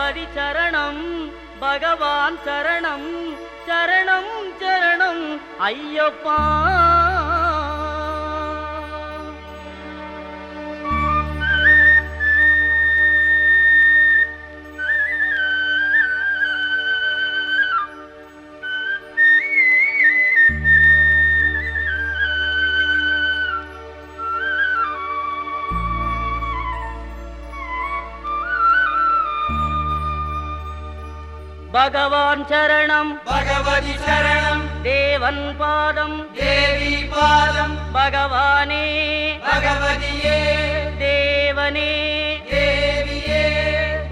பகவதி சரணம் பகவான் சரணம் சரணம் சரணம் ஐயப்பா. பகவான் சரணம் பகவதி சரணம் தேவன் பாதம் தேவி பாதம் பகவானே பகவதியே தேவனே தேவியே.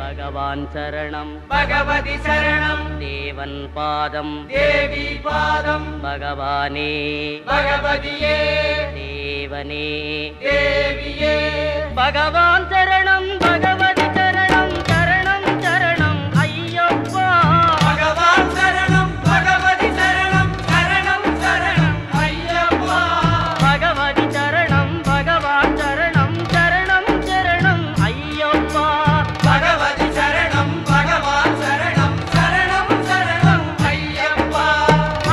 பகவான் சரணம் பகவதி சரணம் தேவன் பாதம் தேவி பாதம் பகவானே பகவதியே தேவனே தேவியே. பகவான் சரணம் பகவதி சரணம் சரணம் சரணம் ஐயப்பா. பகவான் சரணம் பகவதி சரணம் சரணம் சரணம் ஐயப்பா. பகவதி சரணம் பகவான் சரணம் சரணம் சரணம் ஐயப்பா. பகவதி சரணம் பகவான் சரணம் சரணம் சரணம் ஐயப்பா.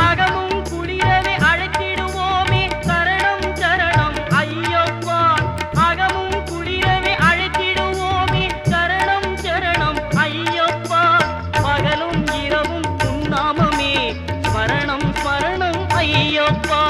அகமும் குளிரவே அழைத்திடுவோமே சரணம் சரணம் ஐயப்பா. அகமும் குளிரவே அழைத்திடுவோமே சரணம் சரணம் ஐயப்பா. பகலும் இரவும் உன்னாமமே ஸ்மரணம் ஸ்மரணம் ஐயப்பா.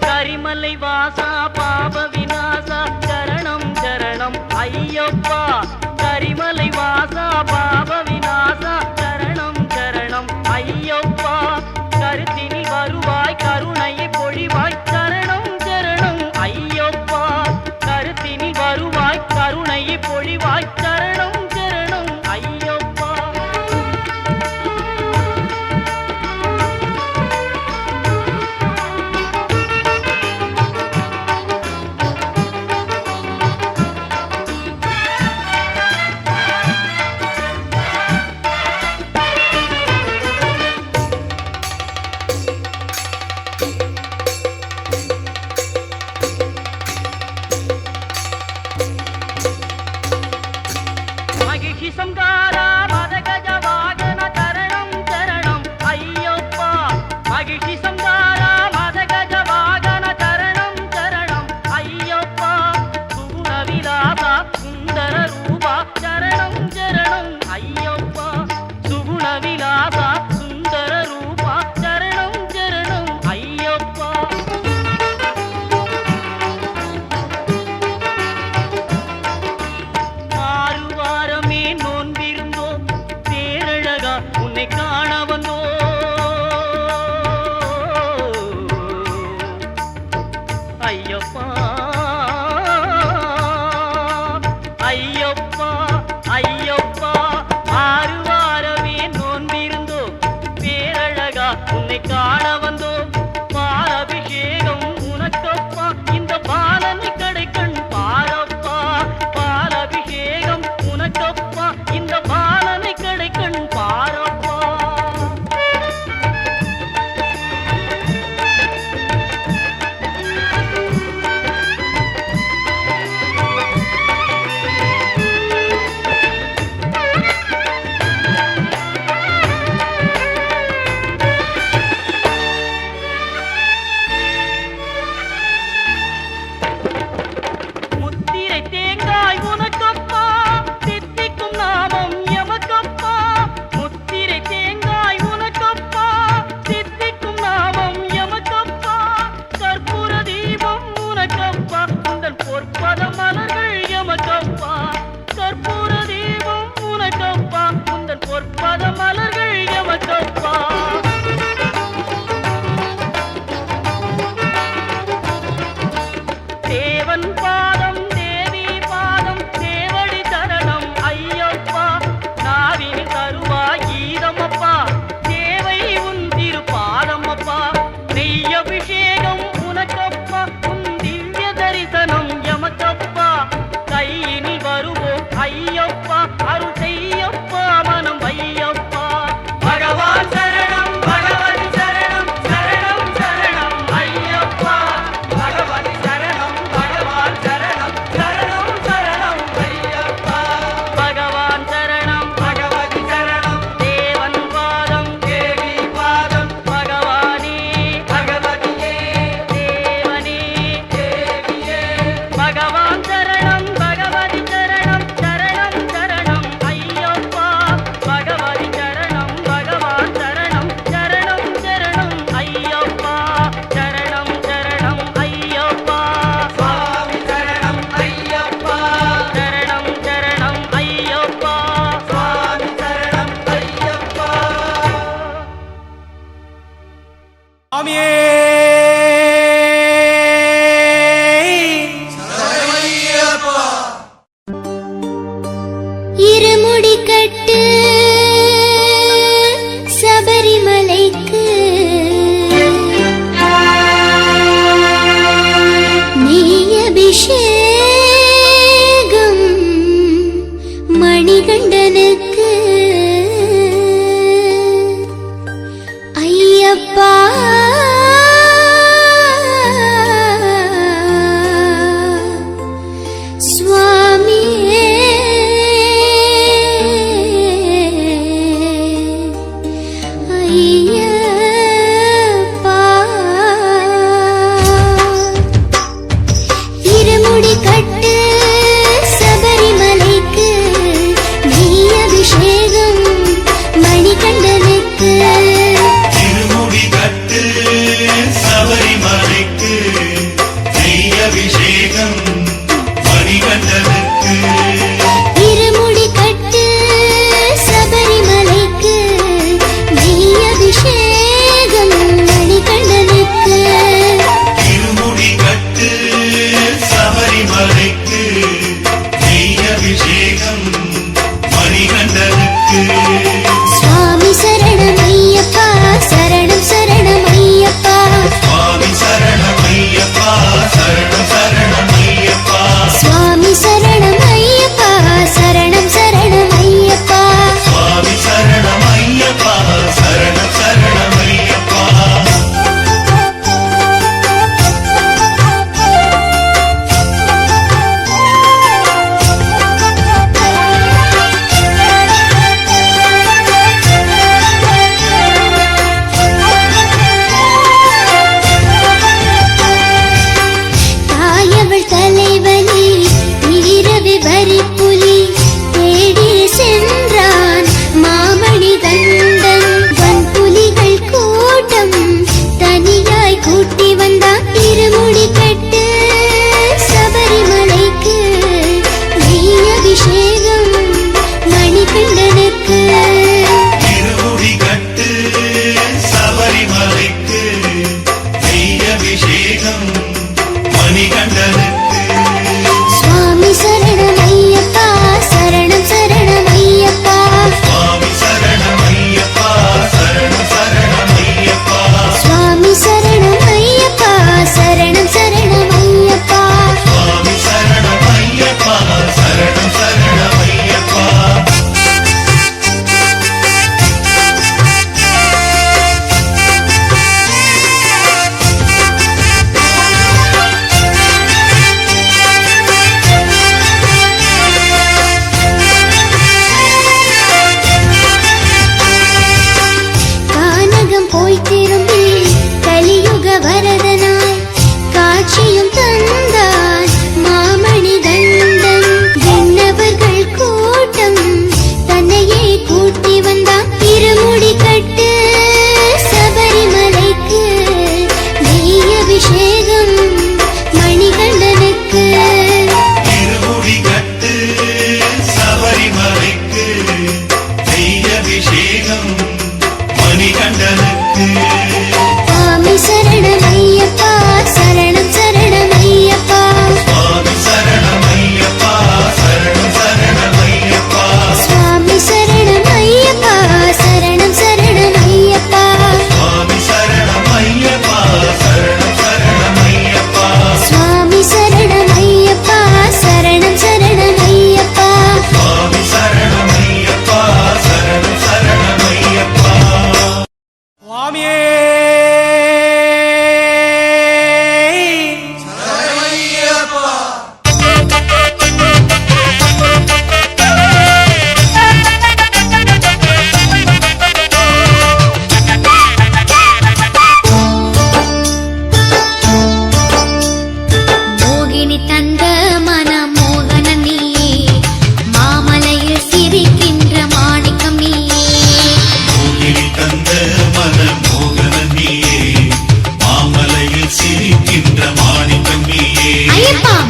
கரிமலை வாசா பாப விநாசா சரணம் சரணம் ஐயப்பா. கரிமலை வாசா பாப விநாசா சரணம் சரணம் ஐயப்பா. கருத்தினில் வருவாய் கருணையை பொழிவாய் சரணம் சரணம் ஐயப்பா. கருத்தினில் வருவாய் கருணையை பொழிவாய் சரணம் சரணம் ஐயப்பா. மகிழ்ச்சி சங்காரா மதகஜ வாகன சரணம் சரணம் ஐயப்பா. மகிழ்ச்சி சங்காரா மதகஜ வாகன சரணம் சரணம் ஐயப்பா. சுகுண விலாசா சுந்தர ரூபா சரணம் சரணம் ஐயப்பா. சுகுண விலாசா சுந்தர ரூபா சரணம் சரணம் ஐயப்பா. ஆறு வாரமே நோன்பிருந்தோம் பேரழகா உன்னை காண வந்தோம் ஐயப்பா ஐயப்பா ஐயப்பா. ஆறு வாரமே நோன்பிருந்தோம் பேரழகா உன்னை காண வந்தோம். பாலபிஷேகம் உனக்கப்பா இந்த பாலனை கடைக்கண் பாரப்பா. பாலபிஷேகம் உனக்கப்பா இந்த பாலனை கடைக்கண் பாரப்பா. முத்திரை தேங்காய் உனக்கப்பா தித்திக்கும் நாமம் எமக்கப்பா. முத்திரை தேங்காய் உனக்கப்பா தித்திக்கும் நாமம் எமக்கப்பா. கற்பூர தீபம் உனக்கப்பா உந்தன் பொற்பத மலர்கள் எமக்கப்பா. கற்பூர தீபம் உனக்கப்பா உந்தன் பொற்பத மலர்கள் எமக்கப்பா. தேவன் பாதம் தேவி பாதம் தேவடி சரணம் ஐயப்பா. நாவினில் தருவாய் கீதமப்பா தேவை உன் திருப்பாதமப்பா. நெய்யபிஷேகம் உனக்கப்பா உன் திவ்ய தரிசனம் எமக்கப்பா. பகவான் சரணம் பகவதி சரணம் சரணம் சரணம் ஐயப்பா பகவதி சரணம் பகவான் சரணம் சரணம் சரணம் ஐயப்பா சரணம் சரணம் ஐயப்பா சுவாமி சரணம் ஐயப்பா சரணம் சரணம் ஐயப்பா சுவாமி சரணம் ஐயப்பா சுவாமியே சரணமையப்பா இருமுடி கட்டு சபரிமலைக்கு நெய் அபிஷேகம் மணிகண்டனுக்கு ஐயப்பா சுவாமியே ஐயப்பா இருமுடி கட்டு சபரிமலைக்கு நெய் அபிஷேகம் மணிகண்டனுக்கு திருமுடி கட்டு சபரிமலைக்கு நெய் அபிஷேகம் மணிகண்டனுக்கு இருமுடி கட்டு சபரிமலைக்கு நெய் அபிஷேகம் மணிகண்டனுக்கு திருமுடி கட்டு சபரிமலைக்கு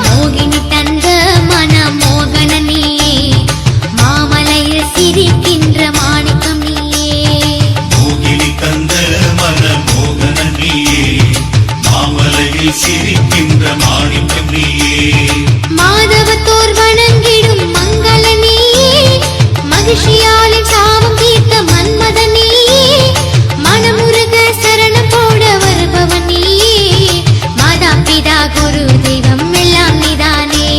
மோகினி தந்த மன மோகன நீயே மாமலையில் சிரிக்கின்ற மாணிக்கம் நீயே மோகினி தந்த மன மோகன நீயே மாமலையில் சிரிக்கின்ற மாணிக்கம் நீயே மாதவத்தோர் வணங்கிடும் மங்கள நீயே மகிழ்ச்சியாலின் சாபம் தீர்த்த மன்மத நீயே மனமுருக சரணம் போட வருபவன் நீயே மாதா பிதா குரு தெய்வம் எல்லாம் நீதானே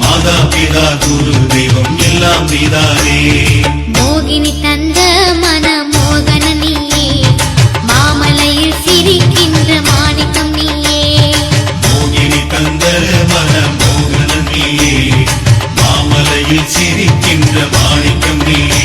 மாதா பிதா குரு தெய்வம் எல்லாம் நீதானே மோகினி தந்த மன மோகன நீயே மாமலையில் சிரிக்கின்ற மாணிக்கம் நீயே மோகினி தந்த மன மோகன நீயே மாமலையில் சிரிக்கின்ற மாணிக்கம் நீயே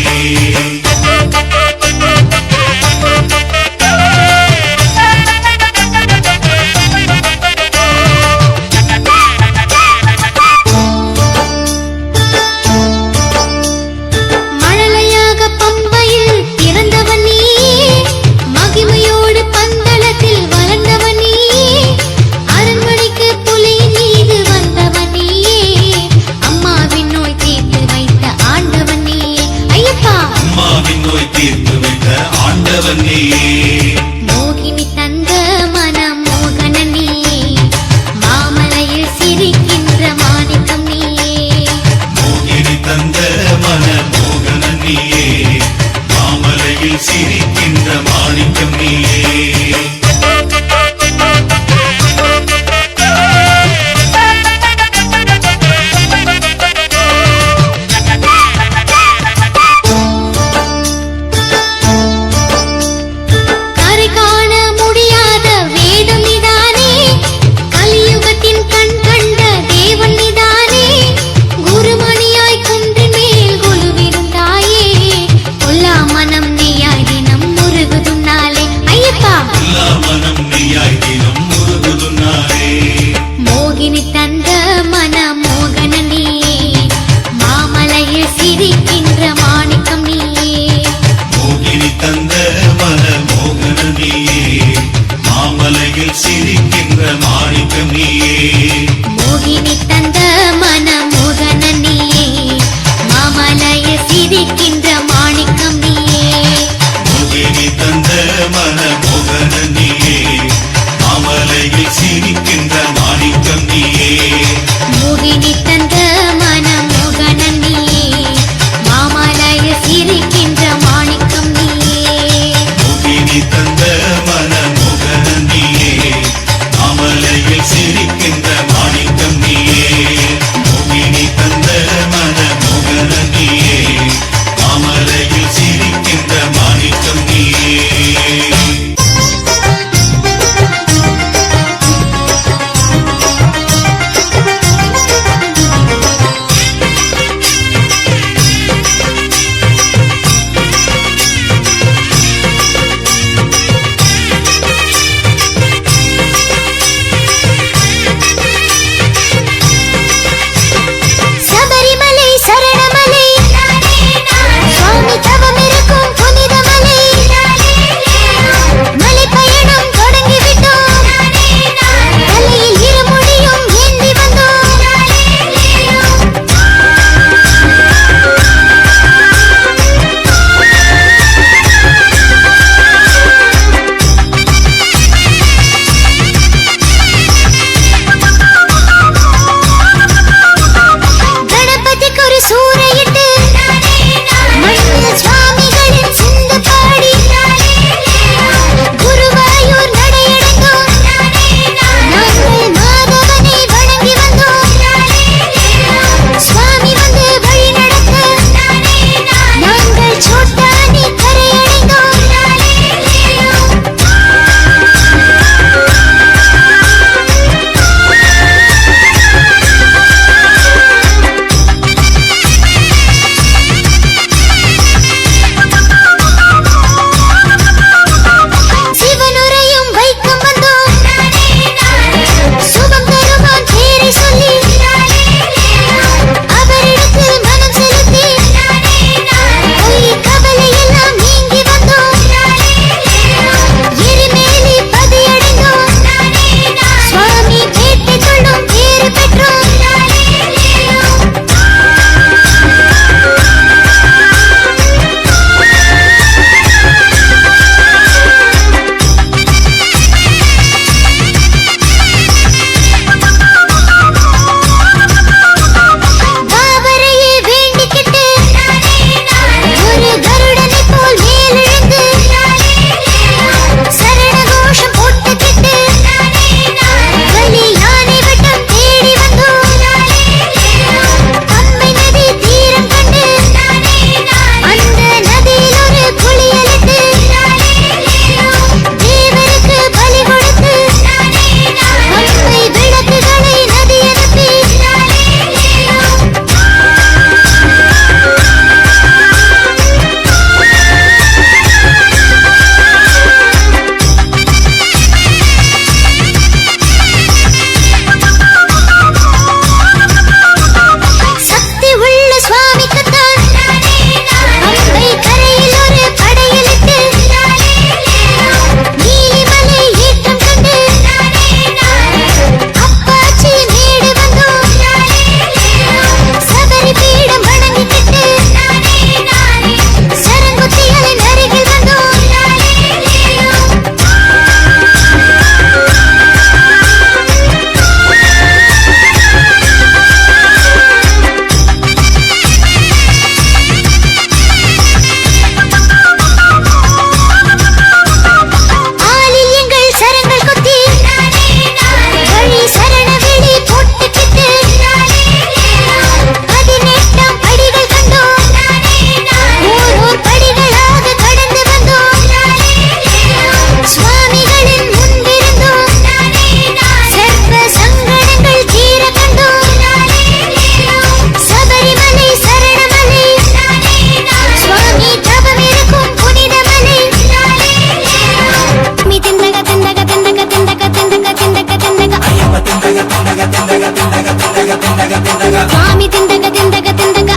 சுவாமி திண்டக திண்டக திண்டக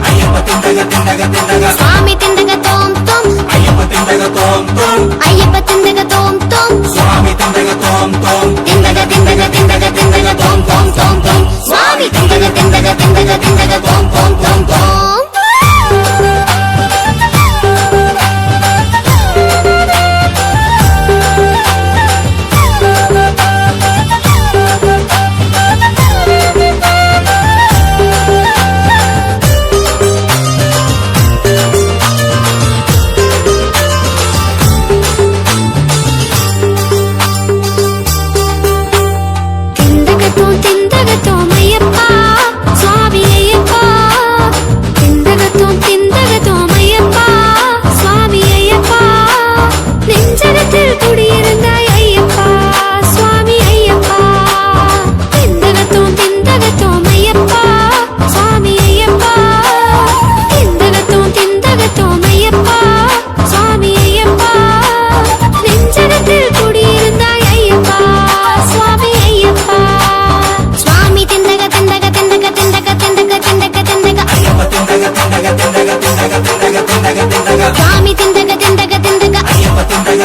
சுவாமி திண்டக தோம் தோம் ஐயப்ப திண்டக தோம் தோம் திண்டக திண்டக திண்டக திண்டக தோம் தோம் தோம் தோம் சுவாமி திண்டக திண்டக திண்டக திண்டக தோம் தோம் தோம் தோம் சுவாமி திண்டக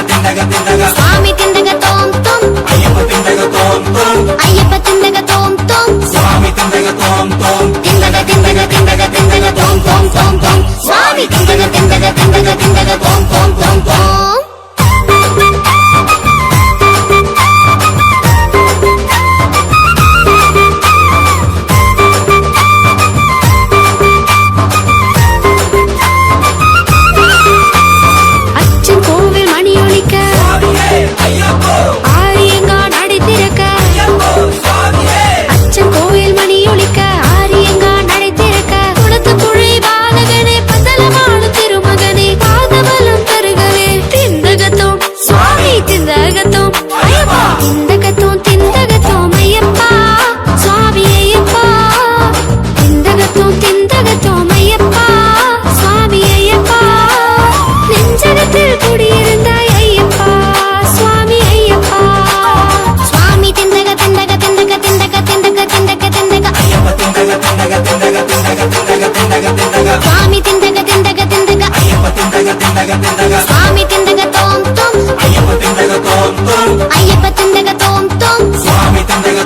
திண்டக திண்டக சுவாமி திண்டக தோம் தோம் ஐயப்ப திண்டக தோம் தோம் திண்டக திண்டக திண்டக திண்டக தோம் தோம் தோம் தோம் சுவாமி திண்டக திண்டக திண்டக திண்டக தோம் தோம் தோம் தோம் சுவாமி திண்டக திண்டக திண்டக சுவாமி திண்டக தோம் தோம் ஐயப்ப திண்டக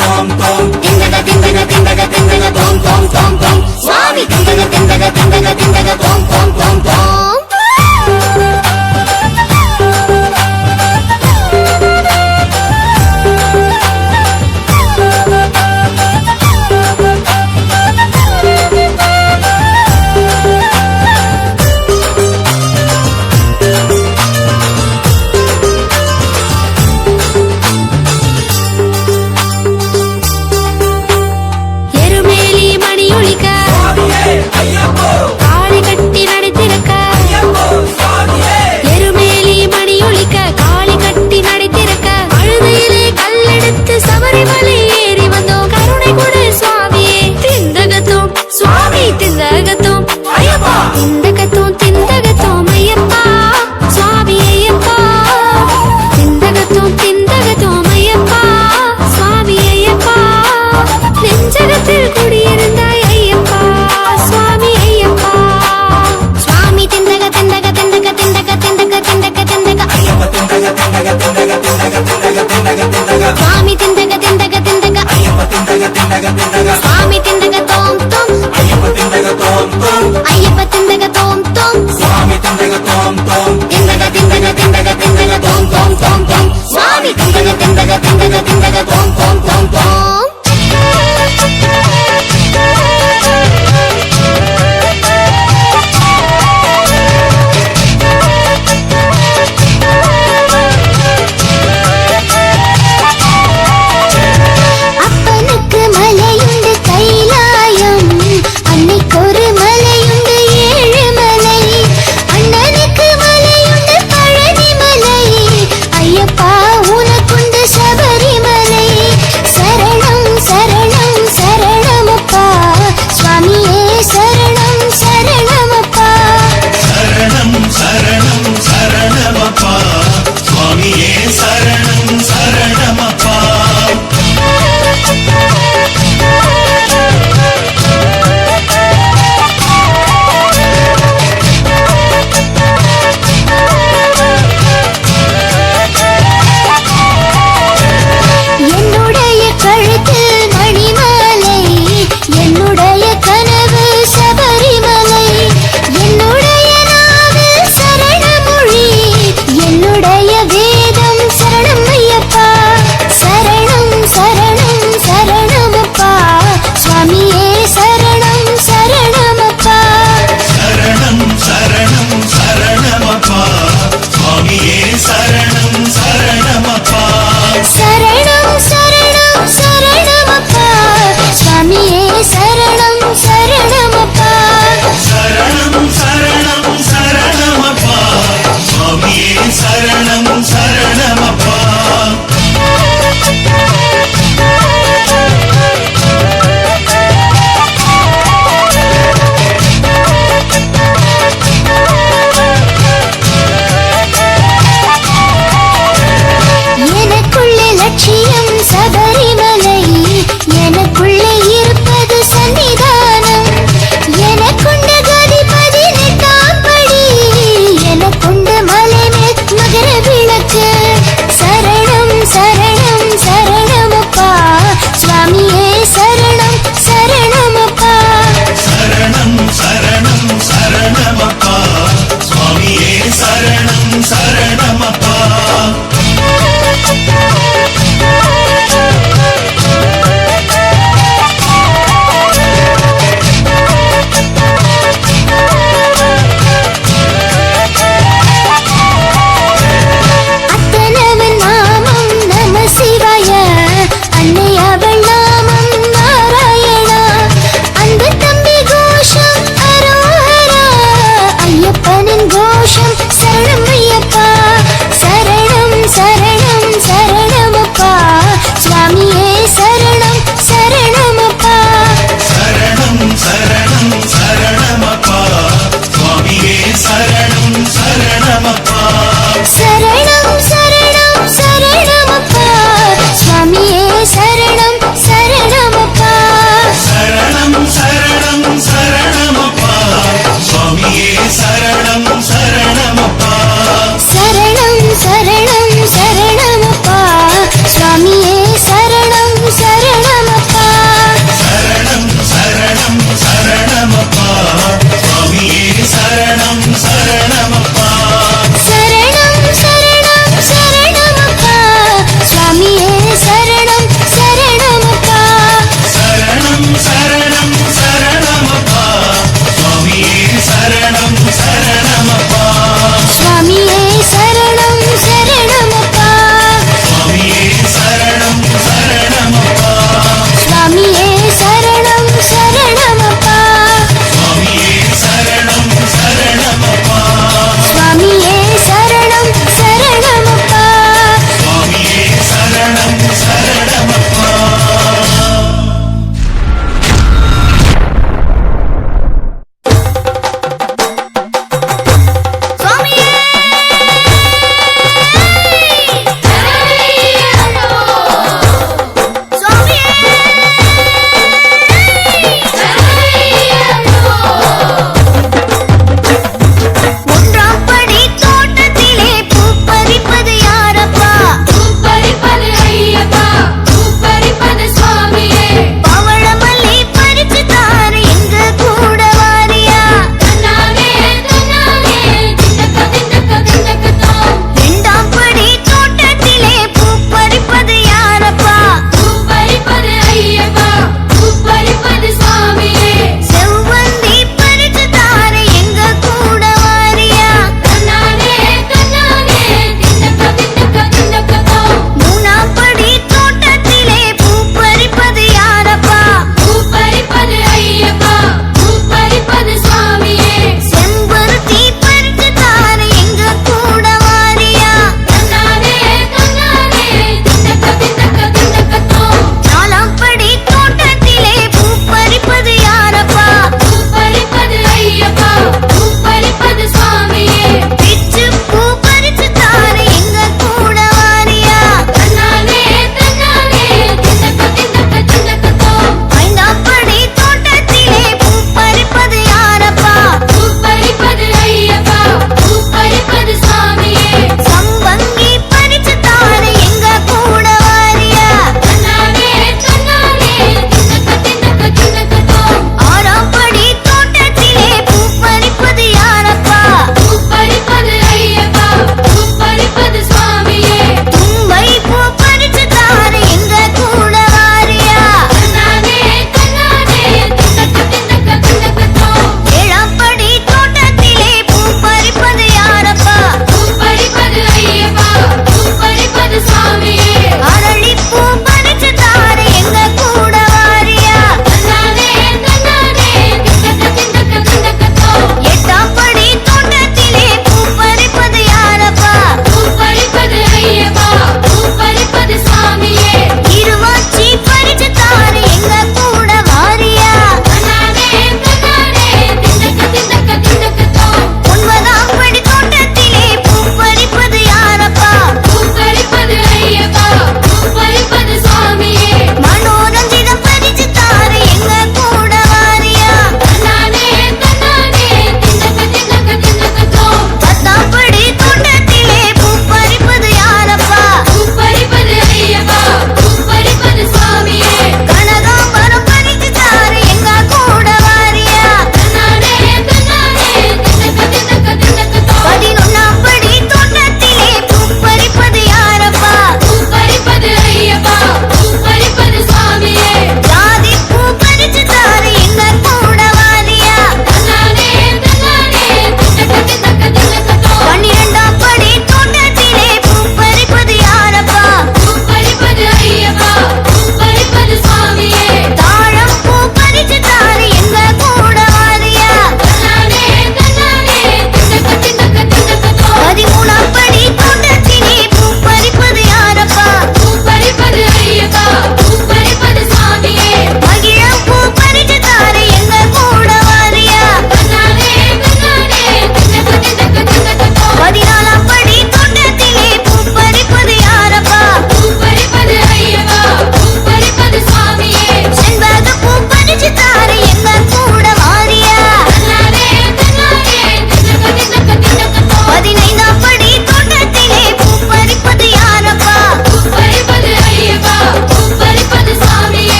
தோம் தோம் திண்டக திண்டக திண்டக திண்டக தோம் தோம் தோம் தோம் சுவாமி திண்டக திண்டக திண்டக திண்டக தோம் தோம் தோம் தோம் சுவாமி திண்டக திண்டக திண்டக சுவாமி திண்டக தோம் தோம் ஐயப்ப திண்டக தோம் தோம் திண்டக திண்டக திண்டக திண்டக தோம் தோம் தோம் தோம் சுவாமி திண்டக திண்டக திண்டக திண்டக தோம் தோம் தோம் தோம் அப்பனுக்கு மலையுண்டு கைலா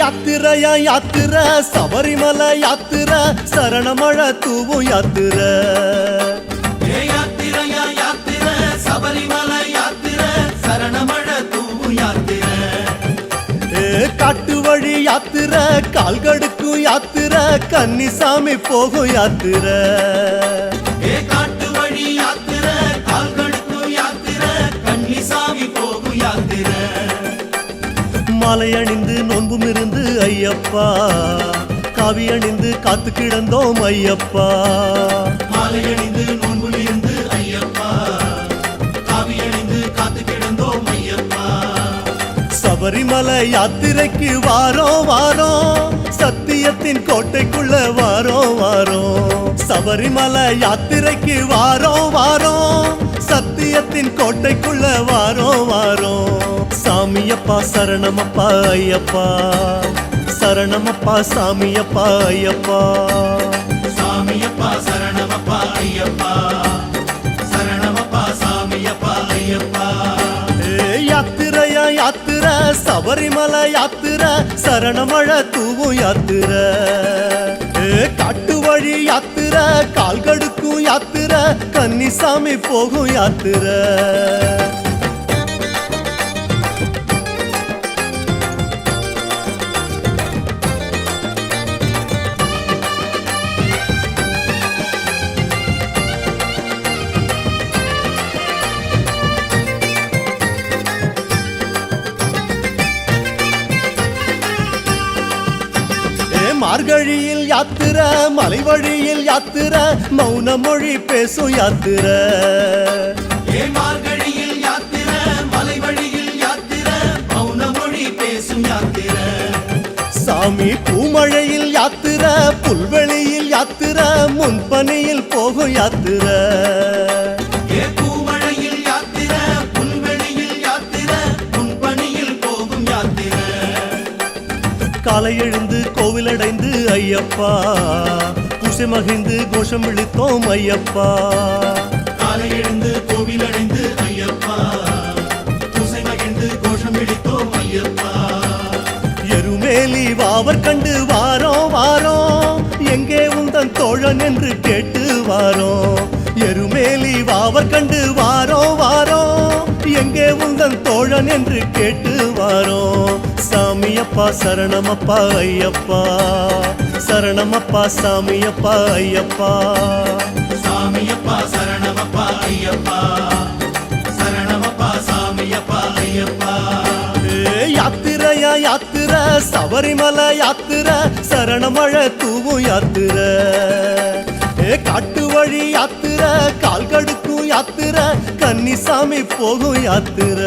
யாத்திரையா யாத்திர சபரிமலை யாத்திர சரணமழை தூவும் யாத்திர யாத்திரையா யாத்திர சபரிமலை யாத்திர சரணமழ தூவு யாத்திர காட்டு வழி யாத்திர கால்கடுக்கும் யாத்திர கன்னிசாமி போகும் யாத்திர காட்டு வழி யாத்திர கால்கடுக்கும் யாத்திர கன்னிசாமி போகும் யாத்திர மாலை அணிந்து நோன்பும் இருந்து ஐயப்பா காவி அணிந்து காத்து கிடந்தோம் ஐயப்பா மாலை அணிந்து நோன்பும் இருந்து ஐயப்பா காவி அணிந்து காத்து கிடந்தோம் ஐயப்பா சபரிமலை யாத்திரைக்கு வாரோம் வாரோம் சத்தியத்தின் கோட்டைக்குள்ள வாரோம் வாரோம் சபரிமலை யாத்திரைக்கு வாரோம் வாரோம் சத்தியத்தின் கோட்டைக்குள்ள வாரோம் வாரோம் சாமியப்பா சரணமப்பா ஐயப்பா சரணமப்பா சாமியப்பா ஐயப்பா சாமியப்பா சரணமப்பா ஐயப்பா சரணமப்பா சாமியப்பா ஐயப்பா யாத்திரையா யாத்திர சபரிமலை யாத்திர சரணமழை தூவும் யாத்திர காட்டு வழி யாத்திர கால்கடுக்கும் யாத்திர கன்னிசாமி போகும் யாத்திர மார்கழியில் யாத்திர மலை வழியில் யாத்திர மௌன மொழி பேசும் யாத்திர மார்கழியில் யாத்திர மலை வழியில் யாத்திர மௌன மொழி பேசும் யாத்திர சாமி பூமழையில் யாத்திர புல்வெளியில் யாத்திர முன்பனியில் போகும் யாத்திர பூமழையில் யாத்திர புல்வெளியில் யாத்திர முன்பனியில் போகும் யாத்திர காலை எழுந்து கோவிலடைந்து ஐயப்பா பூசை மகிழ்ந்து கோஷம் விழித்தோம் ஐயப்பா காலை எழுந்து கோவில் அடைந்து ஐயப்பா பூசை மகிழ்ந்து கோஷம் விழித்தோம் ஐயப்பா எருமேலி வாவர் கண்டு வாரோம் வாரோம் எங்கே உந்தன் தோழன் என்று கேட்டு வாரோம் எருமேலி வாவர் கண்டு வாரோம் வாரோம் எங்கே உந்தன் தோழன் என்று கேட்டு வாரோம் சாமியப்பா சரணமப்பா ஐயப்பா சரணமப்பா சாமியப்பா ஐயப்பா சாமியப்பா சரணமப்பா ஐயப்பா சரணமப்பா சாமியப்பா ஐயப்பா யாத்திரையா யாத்திர சபரிமலை யாத்திர சரணமழை தூவும் யாத்திர காட்டு வழி யாத்திர கால்கடுக்கும் யாத்திர கன்னிசாமி போகும் யாத்திர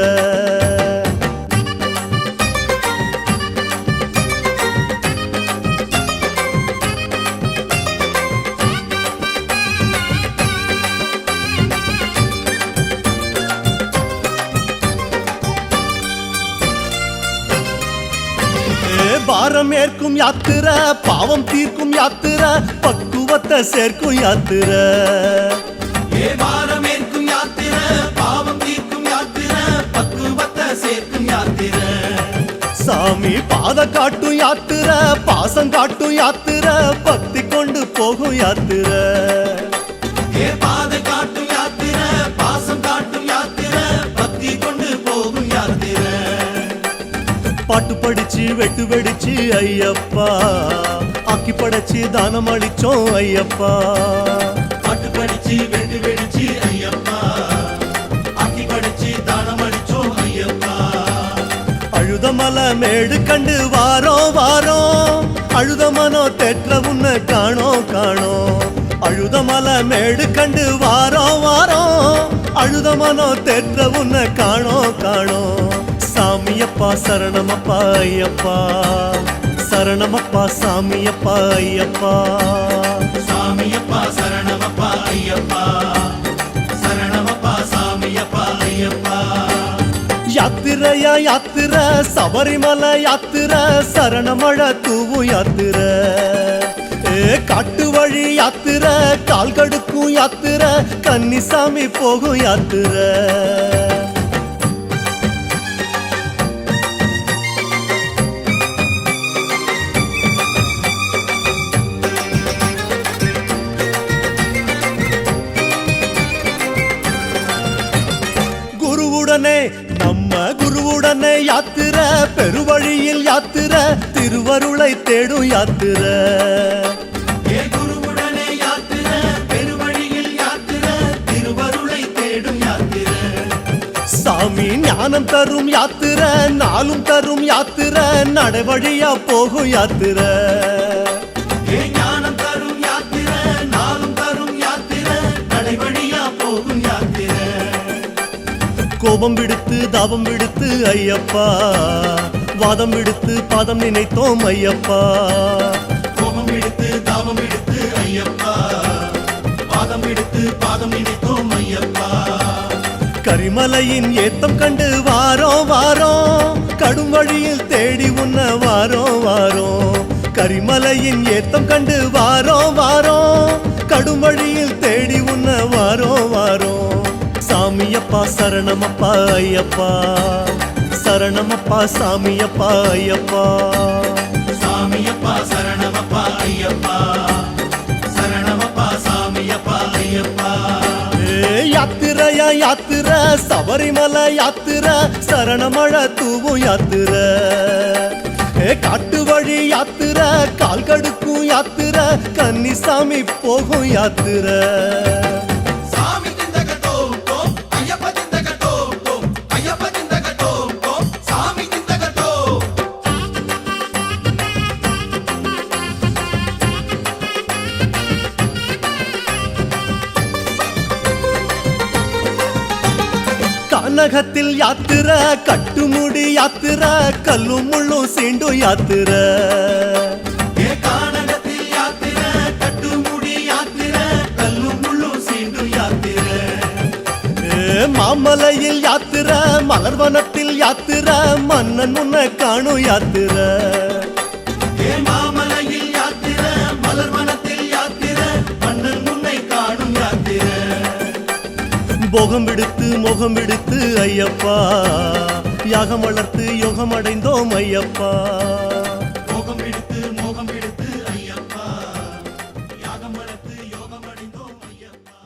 பாரம் ஏற்கும் யாத்திர பாவம் தீர்க்கும் யாத்திர பக்குவத்தை சேர்க்கும் யாத்திர பாரமேற்கும் யாத்திர பாவம் தீர்க்கும் யாத்திர பக்குவத்தை சேர்க்கும் யாத்திர சாமி பாத காட்டும் யாத்திர பாசம் காட்டும் யாத்திர பக்தி கொண்டு போகும் யாத்திர பாத காட்டும் யாத்திர பாசம் காட்டும் யாத்திர பக்தி கொண்டு போகும் யாத்திர பாட்டு படிச்சு வெட்டு வெடிச்சு ஐயப்பா ஆக்கி படைச்சு தானம் அளிச்சோம் ஐயப்பா பாட்டு படிச்சு வெட்டு வெடிச்சு ஐயப்பா ஆக்கி படிச்சு தானம் அளிச்சோம் ஐயப்பா அழுதமலை மேடு கண்டு வாரோம் வாரோம் அழுத மனோ தெற்ற உன்னை காணோம் காணோம் அழுதமலை மேடு கண்டு வாரோம் வாரோம் அழுத மனோ தெற்ற உன்னை காணோம் காணோம் சாமியப்பா சரணமப்பா ஐயப்பா சரணமப்பா சாமியப்பா ஐயப்பா சாமியப்பா சரணமப்பா ஐயப்பா சரணமப்பா சாமியப்பா ஐயப்பா யாத்திரையா யாத்திர சபரிமலை யாத்திர சரணமழை தூவும் யாத்திர காட்டு வழி யாத்திர கால்கடுக்கும் யாத்திர கன்னிசாமி போகும் யாத்திர குருவுடனே நம்ம குருவுடனே யாத்திர பெருவழியில் யாத்திர திருவருளை தேடும் யாத்திர ஏ குருவுடனே யாத்திர பெருவழியில் யாத்திர திருவருளை தேடும் யாத்திர சாமி ஞானம் தரும் யாத்திர நாளும் தரும் யாத்திர நடைவழியா போகும் யாத்திர ஏ ஞானம் தரும் யாத்திர நாளும் தரும் யாத்திர நடைவழியா போகும் யாத்திர கோபம் விடுத்து தாபம் விடுத்து ஐயப்பா வாதம் விடுத்து பாதம் நினைத்தோம் ஐயப்பா கோபம் எடுத்து தாபம் எடுத்து ஐயப்பா பாதம் எடுத்து பாதம் நினைத்தோம் ஐயப்பா கரிமலையின் ஏத்தம் கண்டு வாரோம் வாரோம் கடும் வழியில் தேடி உன்ன வாரோம் வாரோம் கரிமலையின் ஏத்தம் கண்டு வாரோம் வாரோம் கடும் வழியில் தேடி உன்ன வாரோம் வாரோம் சாமியப்பா சரணமப்பா ஐயப்பா சரணமப்பா சாமியப்பா ஐயப்பா சாமியப்பா சரணமப்பா ஐயப்பா சரணமப்பா சாமியப்பா ஐயப்பா யாத்திரையா யாத்திர சபரிமலை யாத்திர சரணமழ தூவும் யாத்திர காட்டு வழி யாத்திர கால் கடுக்கும் யாத்திர கன்னிசாமி போகும் யாத்திர சாமி திந்தகத்தோ ஐயப்ப திந்தகத்தோ ஐயப்ப திந்தகத்தோ சாமி திந்தகத்தோ கானகத்தில் யாத்திர கட்டுமுடி யாத்திர கல்லும் முள்ளும் சீண்டும் யாத்திர ஏ கானகத்தில் யாத்திர கட்டுமுடி யாத்திர கல்லும் முள்ளும் சீண்டும் யாத்திர மாமலையில் யாத்திர மலர்வனத்தில் யாத்திர மன்னன் உன்னை காணும் யாத்திர ஏ மாமலையில் யாத்திர மலர்வனத்தில் யாத்திர மன்னன் முன்னை காணும் யாத்திர போகம் விடுத்து மோகம் விடுத்து ஐயப்பா யாகம் வளர்த்து யோகம் அடைந்தோம் ஐயப்பா மோகம் எடுத்து மோகம் எடுத்து ஐயப்பா யாகம் வளர்த்து யோகம் அடைந்தோம் ஐயப்பா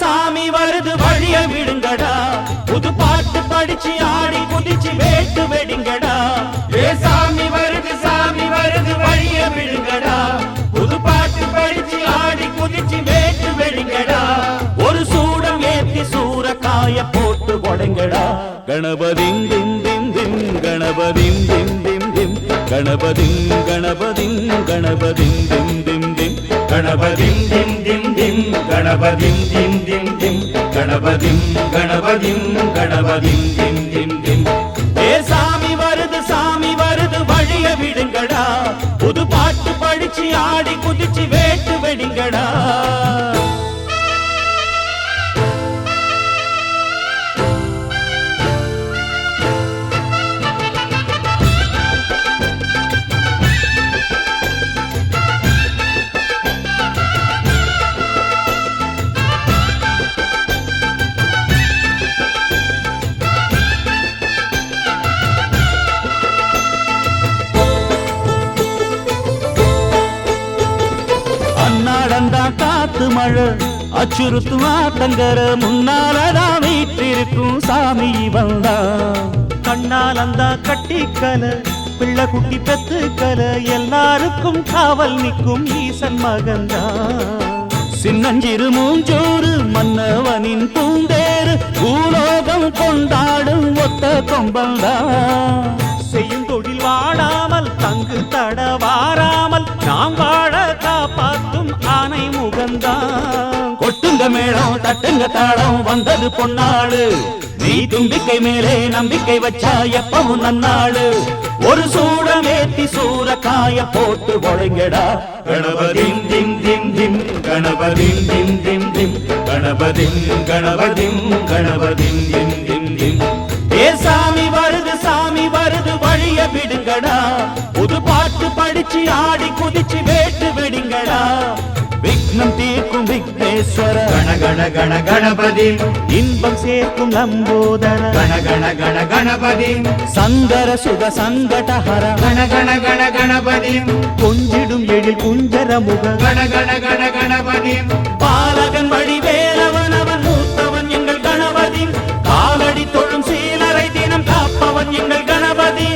சாமி வருது வழிய விடுங்கடா புது பாட்டு படிச்சு ஆடி குதிச்சு வேட்டு வெடிங்கடா ஏ சாமி வருது வழிய விடுங்கடா புது பாட்டு படிச்சு ஆடி குதிச்சு வேட்டு வெடிங்கடா ஒரு சூடம் ஏத்தி சூரக்காய போட்டு கொடைங்கடா கணபதிங் திம் திம் திம் கணபதிங் திம் திம் திம் கணபதிங் கணபதிங் கணபதிங் திம் திம் திம் கணபதிம் திம் திம் திம் கணபதிம் திம் திம் திம் கணபதிம் கணபதிம் கணபதிம் திம் திம் திம் ஏ சாமி வருது வழிய விடுங்கடா புது பாட்டு படிச்சு ஆடி குதிச்சு வேட்டு வெடிங்கடா காத்து மழை அச்சுறுத்தும் ஆத்தங்கர முன்னாலதான் வீட்டிருக்கும் சாமி வந்தா கண்ணாலந்தா கட்டிக்கல பிள்ளை குட்டி பெத்துக்கல எல்லாருக்கும் காவல் நிற்கும் ஈசன் மகந்தா சின்னஞ்சிறு மூஞ்சோறு மன்னவனின் பூந்தேறு பூலோகம் கொண்டாடும் ஒத்த கொம்பந்தா செய்யும் தொழில் வாடாமல் தங்கு தட வாராமல் நாம் வாழ காப்பாற்றும் ஆனை முகந்தான் கொட்டும் தட்டுங்க மேளம் தட்டுங்க தாளம் வந்தது பொன்னாளு நீ தும்பிக்கை மேலே நம்பிக்கை வச்சா எப்பவும் நன்னாளு ஒரு சூடமேத்தி சூரக்காய போட்டு ஒழுங்கடா கணபதிம் திம் திம் திம் கணபதிம் திம் திம் திம் கணபதிம் கணபதிம் கணபதிம் திம் திம் திம் ஏ சாமி வருது வழிய விடுங்கடா புது பாட்டு படிச்சு ஆடி குதிச்சு வேட்டு வெடிங்கடா விக்னம் தீர்க்கும் விக்னேஸ்வர கண கண கண கணபதி இன்பம் சேர்க்கும் லம்போதர கண கண கண கணபதி சங்கர சுக சங்கடஹர கண கண கண கணபதி கொஞ்சிடும் எழில் குஞ்சர முக கண கண கண கணபதி பாலகன் வடிவேலவன் அவன் மூத்தவன் எங்கள் கணபதி காலடி தொழும் சீலரை தினம் காப்பவன் எங்கள் கணபதி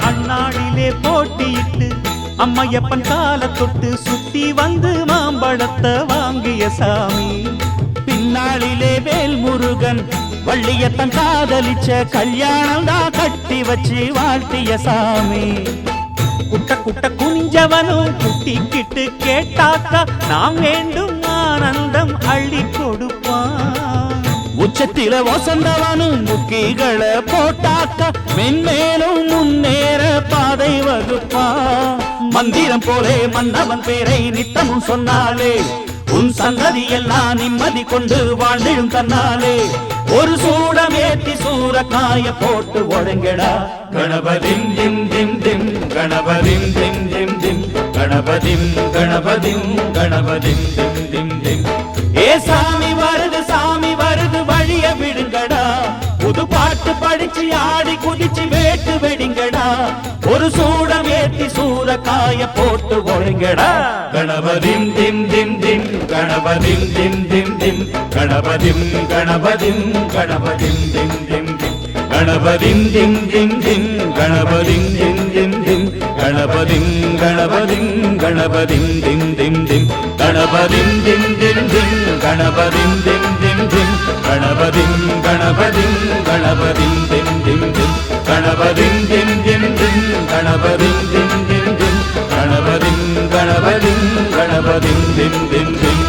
அண்ணாடிலே போட்டியிட்டு அம்மையப்பன் கால தொட்டு சுத்தி வந்து மாம்பழத்த வாங்கிய சாமி பின்னாளிலே வேல் முருகன் வள்ளியத்தன் காதலிச்ச கல்யாணம் தான் கட்டி வச்சு வாழ்த்திய சாமி குட்ட குட்ட குஞ்சவனும் குட்டிக்கிட்டு கேட்டாக்கா நாம் வேண்டும் ஆனந்தம் அள்ளி கொடுப்பான் உச்சத்தில வசந்தவனும் முக்கிகளை போட்டாக்க மென்மேலும் முன்னேற பாதை வகுப்பா மந்திரம் போலே மன்னவன் பேரை நித்தமும் சொன்னாலே உன் சந்ததி எல்லாம் நிம்மதி கொண்டு வாழ்ந்திடும் தன்னாலே ஒரு சூடமேத்தி சூரக்காய போட்டு ஒழுங்கடா கணபதிம் திம் திம் திம் கணபதிம் திம் திம் திம் கணபதிம் கணபதிம் கணபதிம் திம் திம் திம் ஏ சாமி வருது வழிய விடுங்கடா புது பாட்டு படிச்சு ஆடி குதிச்சு வேட்டு வெடிங்கடா ஒரு சூடம் ஏத்தி சூரக்காய போட்டு ஒழுங்கடா கணபதிம் திம் திம் திம் கணபதிம் திம் திம் திம் கணபதிம் கணபதிம் கணபதிம் திம் திம் திம் கணபதிம் திம் திம் திம் கணபதிம் திம் திம் திம் கணபதிம் கணபதிம் கணபதிம் திம் திம் திம் கணபதிம் திம் திம் திம் கணபதிம் திம் திம் திம் கணபதிம் கணபதிம் கணபதிம் திம் திம் திம் கணபதிம் திம் திம் திம் கணபதிம் திம் திம் திம் கணபதிம் கணபதிம் கணபதிம் திம் திம் திம்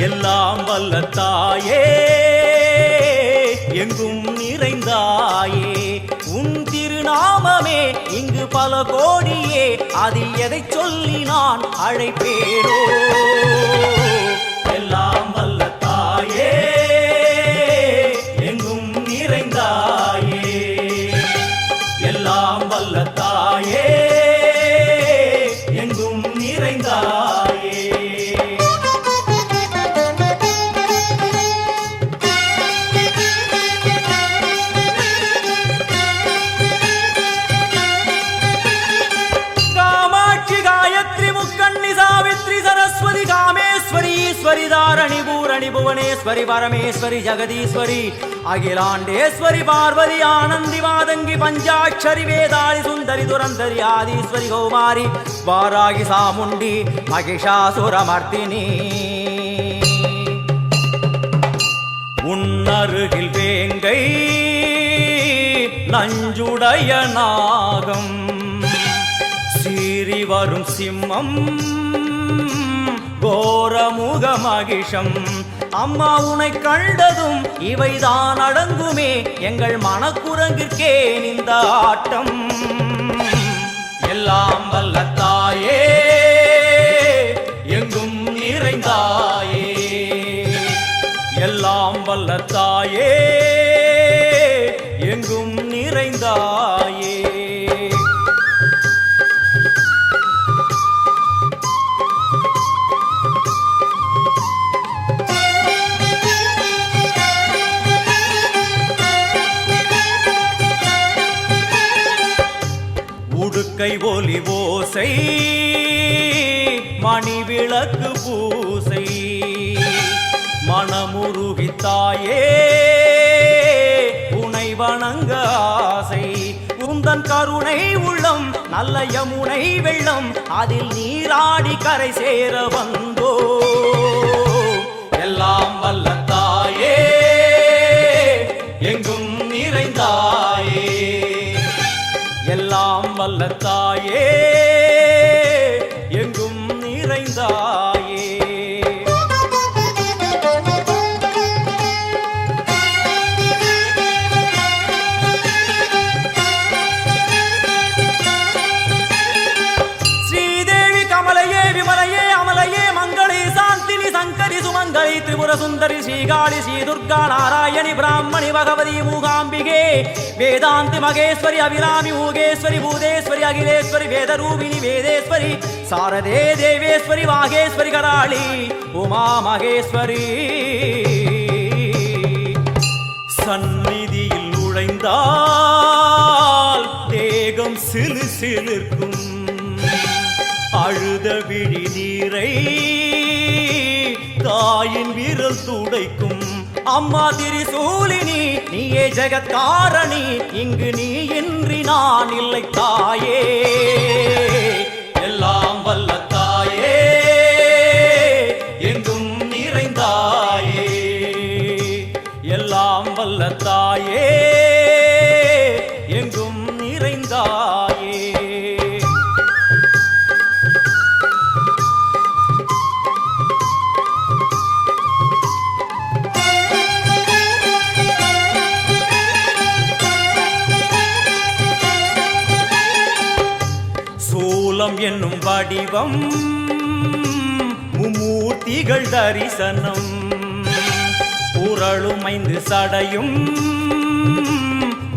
எல்லாம் வல்ல தாயே எங்கும் நிறைந்தாயே உன் திருநாமமே இங்கு பல கோடியே அதில் எதை சொல்லி நான் அழைப்பேனோ எல்லாம் வல்ல தாயே எங்கும் நிறைந்தாயே எல்லாம் வல்ல தாயே எங்கும் நிறைந்தாயே कामेश्वरी धारणी पूरणी भुवनेश्वरी परमेश्वरी जगदीश्वरी अखिलांडेश्वरी पार्वती आनंदी मादंगी पंचाक्षरी वेदाली सुंदरी दुरंधरी आदिश्वरी कौमारी वारागी सामुंडी महिषासुरमर्दिनी उन्नरुगिल वेंगै नंजुडय नागम सीरी वरुम सिம்மம் கோரமுக மகிஷம் அம்மா உன்னை கண்டதும் இவைதான் அடங்குமே எங்கள் மனக்குரங்கிற்கே இந்த ஆட்டம் எல்லாம் வல்ல தாயே எல்லாம் வல்ல தாயே எங்கும் நிறைந்தாயே. உடுக்கை ஒலி ஓசை மணி விளக்கு பூசை மனமுருகித்தாயே உனை வணங்க ஆசை. உந்தன் கருணை உள்ளம் நல்ல யமுனை வெள்ளம் அதில் நீராடி கரை சேர வந்தோ. எல்லாம் வல்ல தாயே எங்கும் நிறைந்தாயே. எல்லாம் வல்ல தாயே எங்கும் நிறைந்தாயே. ஸ்ரீதேவி கமலையே விமலையே அமலையே மங்களே சாந்தினி சங்கரி சுமங்கலி திரிபுர சுந்தரி ஸ்ரீகாளி ஸ்ரீ துர்கா நாராயணி பிராமணி பகவதி மூகாம்பிகே வேதாந்தி மகேஸ்வரி அபிராமி மூகேஸ்வரி பூதேஸ்வரி அகிலேஸ்வரி வேதரூபிணி வேதேஸ்வரி சாரதே தேவேஸ்வரி வாகேஸ்வரி கராளி உமா மகேஸ்வரி. சந்நிதியில் நுழைந்தால் தேகம் சிலு சிலிர்க்கும். அழுத விழி நீரை தாயின் விரல் துடைக்கும். அம்மா திரிசூலினி நீயே ஜெகத்காரணி இங்கு நீ இன்றி நான் இல்லை தாயே. எல்லாம் வல்ல தாயே எங்கும் நிறைந்தாயே. எல்லாம் வல்ல தாயே எங்கும் நிறைந்தாயே. சூலம் என்னும் வடிவம் மும்மூர்த்திகள் தரிசனம். புரளும் 5 சடையும்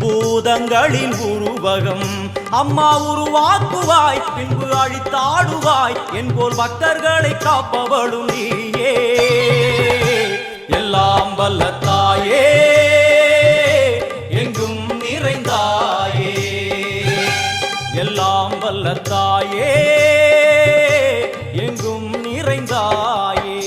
பூதங்களின் உருவகம். அம்மா உருவாக்குவாய் பின்பு அழித்தாடுவாய் என்போல் பக்தர்களை காப்பவளும் நீயே. எல்லாம் வல்ல தாயே எங்கும் நிறைந்தாயே. எல்லாம் வல்ல தாயே எங்கும் நிறைந்தாயே.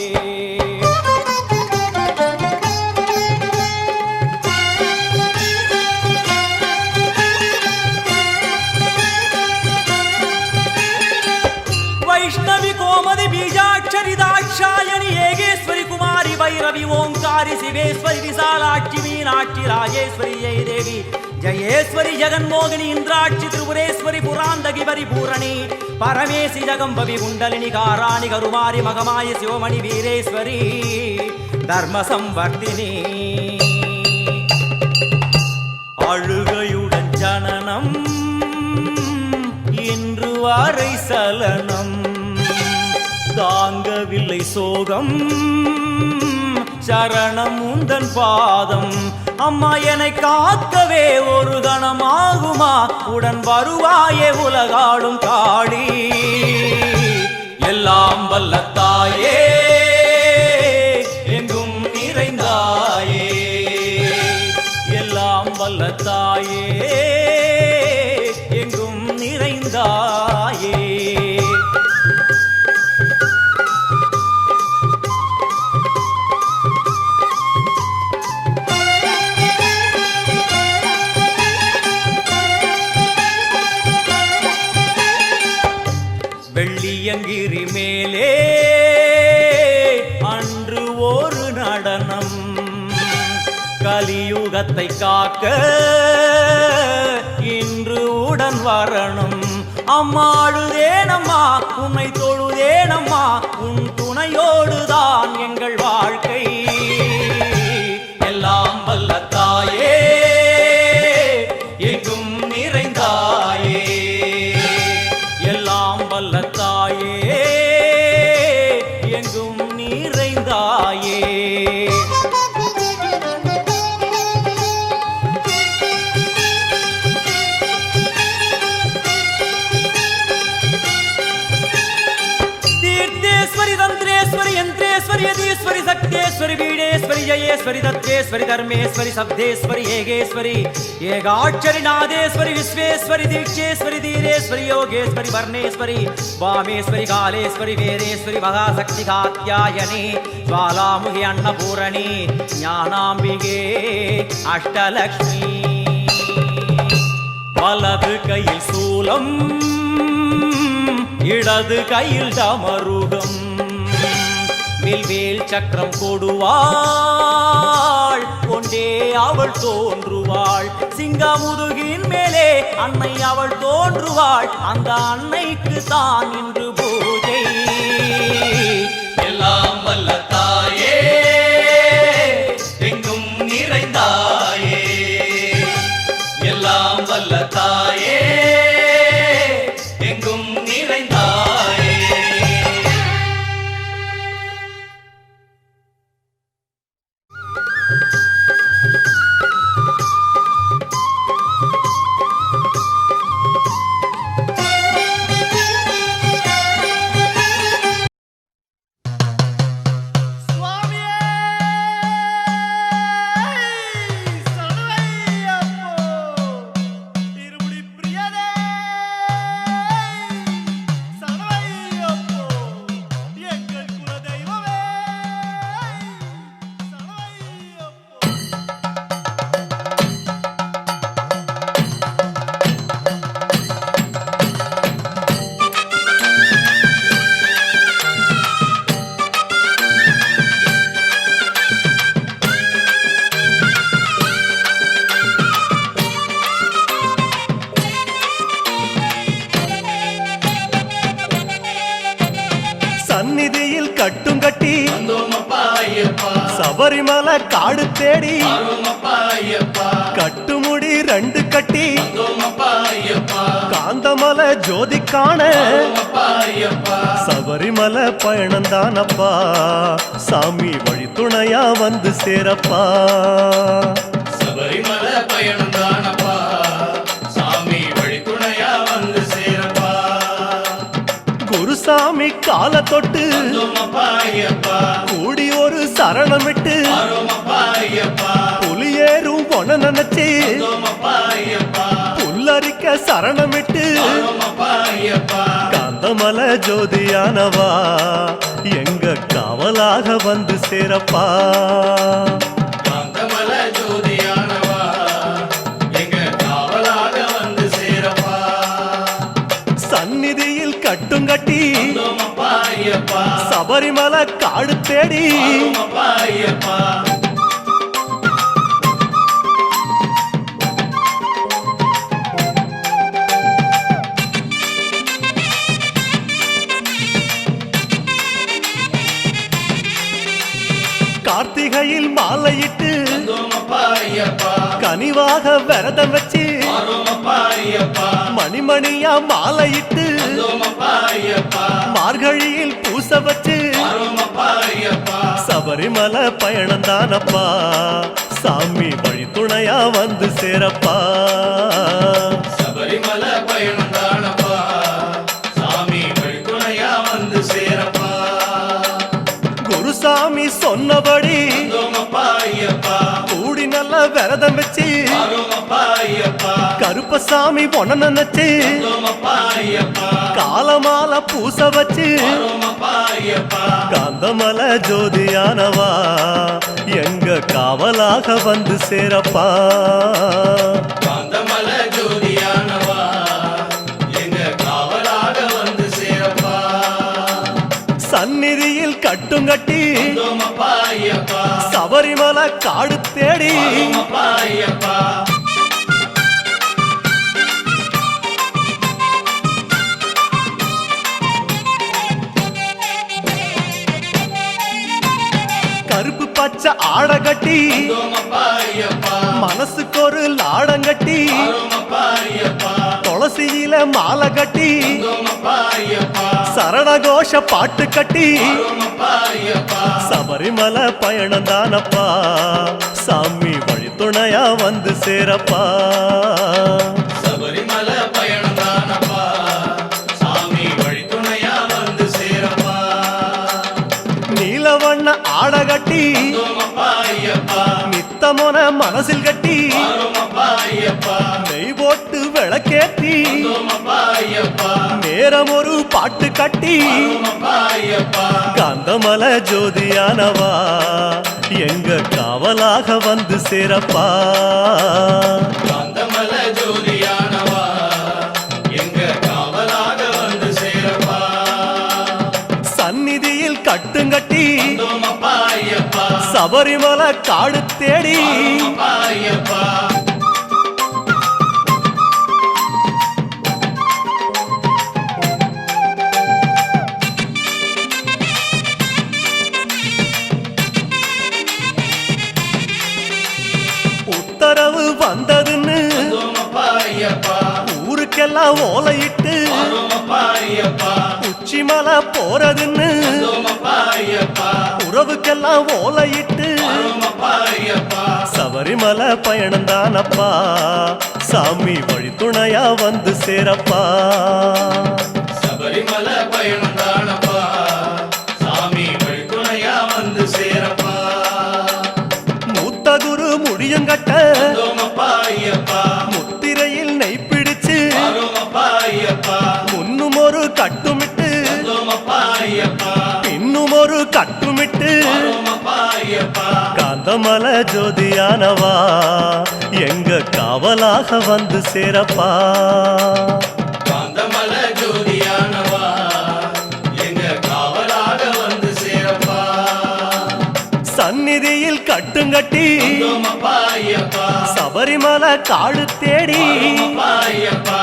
வைஷ்ணவி கோமதி பீஜாட்சரி தாட்சாயணி ஏகேஸ்வரி குமாரி வைரவி ஓங்காரி சிவேஸ்வரி விசாலாட்சி மீனாட்சி ராஜேஸ்வரி ஜெயதேவி ஜயேஸ்வரி ஜெகன்மோகினி இந்திராட்சி திரிபுரேஸ்வரி புராந்தகி பரிபூரணி பரமேசி ஜகம்பவி குண்டலினி காராணி கருமாரி மகமாயி சிவமணி வீரேஸ்வரி தர்ம சம்வர்த்தினி. அழுகையுடன் ஜனனம் இன்று வரை சலனம். தாங்கவில்லை சோகம் சரணம் உந்தன் பாதம். அம்மா என்னை காக்கவே ஒரு கணமாகுமா உடன் வருவாயே உலகாடும் காளி. எல்லாம் வல்ல தாயே எங்கும் நிறைந்தாயே. எல்லாம் வல்ல தாயே எங்கும் நிறைந்தாயே. வெள்ளியங்கிரி மேலே அன்று ஒரு நடனம். கலியுகத்தை காக்க இன்று உடன் வரணும். அம்மாடுதேனம்மா உன்னை தொழுதேனம்மா உன் துணையோடுதான் எங்கள் வாழ்க்கை. எல்லாம் வல்ல தாயே எங்கும் நிறைந்தாயே. எல்லாம் வல்ல தாயே எங்கும் நிறைந்தாயே. योगेश्वरी सत्येश्वरी वीणेश्वरी जयेश्वरी तत्त्वेश्वरी धर्मेश्वरी शब्देश्वरी येगेश्वरी येगाक्षरी नादेश्वरी विश्वेश्वरी दीक्षेश्वरी धीरेश्वरी योगेश्वरी वर्णेश्वरी वामेश्वरी कालेश्वरी वेदेश्वरी महाशक्ति कात्यायनी ज्वालामुखी अन्नपूरणी ज्ञानाम्बिके अष्टलक्ष्मी வலது கையில் சூலம் இடது கையில் டமருகம் வில்வேல் சக்கரம் கொடுவாள் கொண்டே அவள் தோன்றுவாள் சிங்கமுதுகின் மேலே அன்னை அவள் தோன்றுவாள் அந்த அன்னைக்கு தான் இன்று பூஜை எல்லாம் வல்ல தாயே எங்கும் நிறைந்தாயே எல்லாம் வல்ல தாயே எங்கும் நிறைந்தாயே சந்நிதியில் கட்டும் கட்டி வந்தோமப்பா ஐயப்பா சபரிமலை காடு தேடி ஆரோமப்பா ஐயப்பா கட்டுமுடி ரெண்டு கட்டி வந்தோமப்பா ஐயப்பா காந்தமலை ஜோதி காண ஆரோமப்பா ஐயப்பா சபரிமலை பயணந்தானப்பா சாமி வழி துணையா வந்து சேரப்பா சபரிமலை பயணம் தானப்பா சாமி வழி துணையா வந்து சேரப்பா குருசாமி கால தொட்டு வந்தோமப்பா ஐயப்பா கூடி ஒரு சரணமிட்டு ஆரோமப்பா ஐயப்பா புலியேறும் பொண்ண நினைச்சு வந்தோமப்பா ஐயப்பா புல்லரிக்க சரணமிட்டு ஆரோமப்பா ஐயப்பா காந்தமலை ஜோதியானவா எங்க காவலாக வந்து சேரப்பா காந்தமலை ஜோதியானவா எங்க காவலாக வந்து சேரப்பா சந்நிதியில் கட்டும் கட்டி வந்தோமப்பா ஐயப்பா சபரிமலை காடு தேடி ஆரோமப்பா ஐயப்பா கார்த்திகையில் மாலையிட்டு வந்தோமப்பா ஐயப்பா கனிவாக விரதம் வச்சு ஆரோமப்பா ஐயப்பா மணிமணியா மாலையிட்டு வந்தோமப்பா ஐயப்பா மார்கழியில் பூச வச்சு ஆரோமப்பா ஐயப்பா சபரிமலை பயணந்தானப்பா சாமி வழி துணையா வந்து சேரப்பா சபரிமலை பயணம் தானப்பா சாமி வழி துணையா வந்து சேரப்பா குருசாமி சொன்னபடி வந்தோமப்பா ஐயப்பா கூடி நல்ல விரதம் வச்சு ஆரோமப்பா ஐயப்பா கருப்பசாமி பொண்ண நினைச்சு வந்தோமப்பா ஐயப்பா காலமால பூச வச்சு ஆரோமப்பா ஐயப்பா காந்தமலை ஜோதியானவா எங்க காவலாக வந்து சேரப்பா காந்தமலை ஜோதியானவா எங்க காவலாக வந்து சேரப்பா சந்நிதியில் கட்டும் கட்டி வந்தோமப்பா ஐயப்பா சபரிமலை காடு தேடி ஆரோமப்பா ஐயப்பா கருப்பு பச்சை ஆட கட்டி வந்தோமப்பா ஐயப்பா மனசுக்கு ஒரு லாடங்கட்டி ஆரோமப்பா ஐயப்பா துளசியில மாலை கட்டி வந்தோமப்பா ஐயப்பா சரணகோஷ பாட்டு கட்டி ஆரோமப்பா ஐயப்பா சபரிமலை பயணந்தானப்பா சாமி வழி துணையா வந்து சேரப்பா சபரிமலை பயணம் தானப்பா சாமி வழி துணையா வந்து சேரப்பா நீலவண்ண மாட கட்டி அப்பா ஐயப்பா நித்தமோன மனசில் கட்டி அப்பா ஐயப்பா நெய் போட்டு விளக்கேத்தி அப்பா ஐயப்பா நேரம் ஒரு பாட்டு கட்டி அப்பா ஐயப்பா காந்தமல ஜோதியானவா எங்க காவலாக வந்து சேரப்பா காந்தமல ஜோதியானவா எங்க காவலாக வந்து சேரப்பா சந்நிதியில் கட்டுங்கட்டி அப்பா ஐயப்பா சபரிமலை காடு தேடி அப்பா ஐயப்பா உத்தரவு வந்ததுன்னு அப்பா ஐயப்பா ஊருக்கெல்லாம் ஓலையிட்டு அப்பா ஐயப்பா உச்சிமலை போறதுன்னு அப்பா ஐயப்பா உறவுக்கெல்லாம் ஓலையிட்டு அப்பா ஐயப்பா சபரிமலை பயணம் தானப்பா சாமி வழித்துணையா வந்து சேரப்பா சபரிமலை பயணம் தானப்பா சாமி வழித்துணையா வந்து சேரப்பா மூத்த குரு முடியங்கட்ட அப்பா ஐயப்பா முத்திரையில் நெய் பிடிச்சு அப்பா ஐயப்பா முன்னும் ஒரு கட்டுமிட்டு அப்பா ஐயப்பா இன்னும் ஒரு கட்டுமிட்டு அப்பா ஐயப்பா காந்தமல ஜோதியானவா எங்க காவலாக வந்து சேரப்பா காந்தமல ஜோதியானவா எங்க காவலாக வந்து சேரப்பா சந்நிதியில் கட்டுங்கட்டி அப்பா ஐயப்பா சபரிமலை காடு தேடி அப்பா ஐயப்பா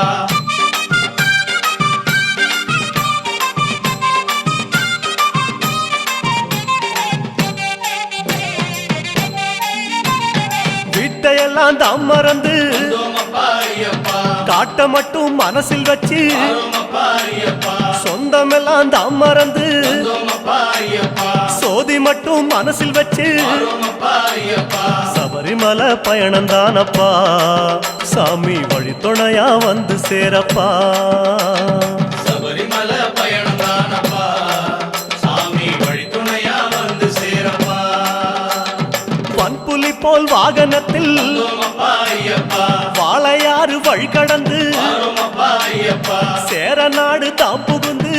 வீட்டையெல்லாம் தாம் மறந்து அப்பா ஐயப்பா காட்ட மட்டும் மனசில் வச்சு அப்பா ஐயப்பா சொந்தமெல்லாம் தாம் மறந்து அப்பா ஐயப்பா சோதி மட்டும் மனசில் வச்சு அப்பா ஐயப்பா சபரிமலை பயணம் தானப்பா சாமி வழித்துணையா வந்து சேரப்பா சபரிமலை பயணம் தானப்பா சாமி வழித்துணையா வந்து சேரப்பா வன்புலி போல் வாகனத்தில் அப்பா ஐயப்பா வாழையாறு வழி கடந்து அப்பா ஐயப்பா சேர நாடு தாம் புகுந்து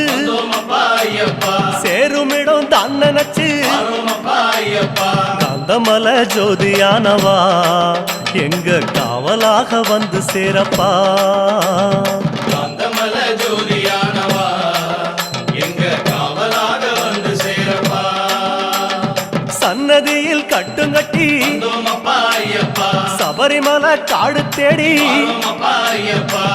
அப்பா ஐயப்பா சேருமிடம் தான் நினைச்சு அப்பா ஐயப்பா காந்தமல ஜோதியானவா எங்க காவலாக வந்து சேரப்பா காந்தமல ஜோதியானவா எங்க காவலாக வந்து சேரப்பா சன்னதியில் கட்டுங்கட்டி அப்பா ஐயப்பா சபரிமலை காடு தேடி அப்பா ஐயப்பா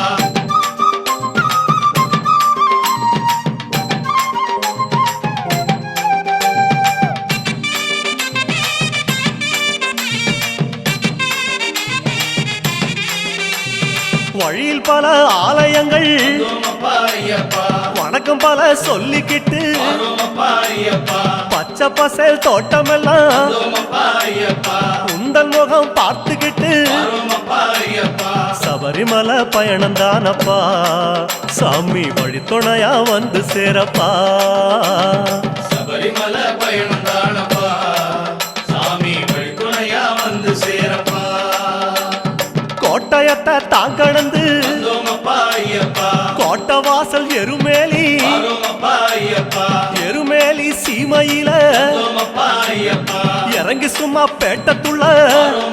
வழியில் பல ஆலயங்கள் அப்பா ஐயப்பா வணக்கம் பல சொல்லிக்கிட்டு அப்பா ஐயப்பா பச்சை பசேல் தோட்டமெல்லாம் அப்பா ஐயப்பா உந்தல் முகம் பார்த்துக்கிட்டு அப்பா ஐயப்பா சபரிமலை பயணம் தானப்பா சாமி வழித்துணையா வந்து சேரப்பா சபரிமலை பயணம் தானப்பா சாமி வழித்துணையா வந்து சேரப்பா கோட்டயத்தை தான் கடந்து அப்பா ஐயப்பா கோட்டை வாசல் எருமேலி அப்பா ஐயப்பா எருமேலி சீமையில அப்பா ஐயப்பா இறங்கி சும்மா பேட்டத்துள்ள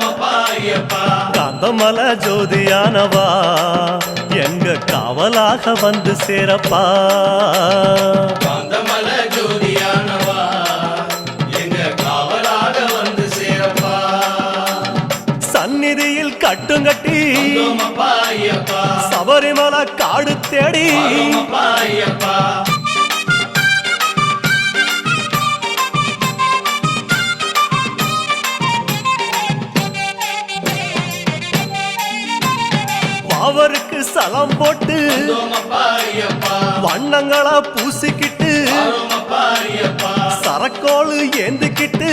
அப்பா ஐயப்பா காந்தமல ஜோதியானவா எங்க காவலாக வந்து சேரப்பா காந்தமல ஜோதியானவா எங்க காவலாக வந்து சேரப்பா சந்நிதியில் கட்டுங்கட்டி அப்பா ஐயப்பா சபரிமலை காடு தேடி அப்பா ஐயப்பா அவருக்கு சலம் போட்டு அப்பா ஐயப்பா வண்ணங்களா பூசிக்கிட்டு அப்பா ஐயப்பா சரக்கோளு ஏந்திக்கிட்டு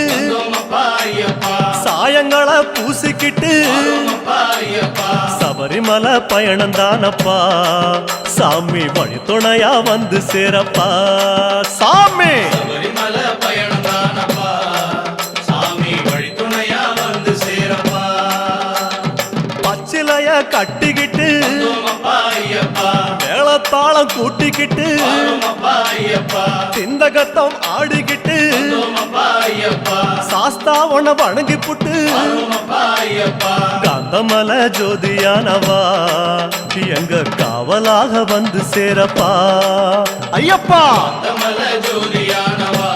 அப்பா ஐயப்பா சாயங்களா பூசிக்கிட்டு அப்பா ஐயப்பா சபரிமலை பயணம் தானப்பா சாமி வழித்துணையா வந்து சேரப்பா சாமி சபரிமலை பயணம் தானப்பா கட்டிக்கிட்டு அப்பா ஐயப்பா மேளத்தாளம் கூட்டிக்கிட்டு அப்பா ஐயப்பா திந்தகத்தம் ஆடிக்கிட்டு அப்பா ஐயப்பா சாஸ்தா உன வணங்கி புட்டு அப்பா ஐயப்பா காந்தமல ஜோதியானவா எங்க காவலாக வந்து சேரப்பா ஐயப்பா கமல ஜோதியானவா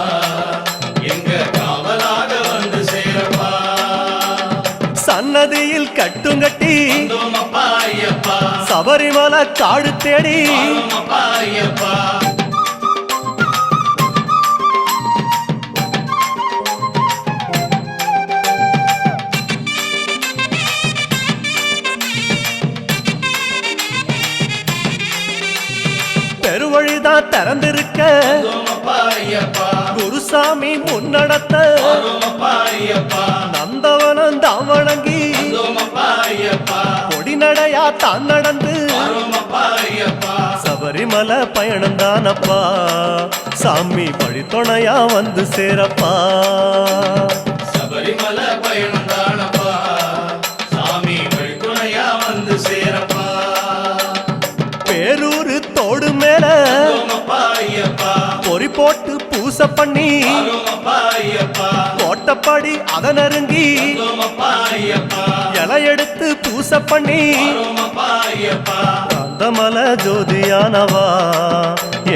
எங்க காவலாக வந்து சேரப்பா சன்னதியில் கட்டுங்கட்டி அப்பா ஐயப்பா சபரிமலை காடு தேடி அப்பா ஐயப்பா பெருவழிதான் திறந்திருக்க அப்பா ஐயப்பா குருசாமி முன்னடத்த அப்பா ஐயப்பா நந்தவனம் தான் வணங்கி அப்பா ஐயப்பா கொடி நடையா தான் நடந்து அப்பா ஐயப்பா சபரிமலை பயணம் தானப்பா சாமி வழித்துணையா வந்து சேரப்பா சபரிமலை பயணம் தானப்பா சாமி வழித்துணையா வந்து சேரப்பா பேரூரு தோடு மேல அப்பா ஐயப்பா பொறி போட்டு பூசை பண்ணி அப்பா ஐயப்பா கோட்டப்படி அத நெருங்கி அப்பா ஐயப்பா இலை எடுத்து பூசை பண்ணி அப்பா ஐயப்பா காந்தமல ஜோதியானவா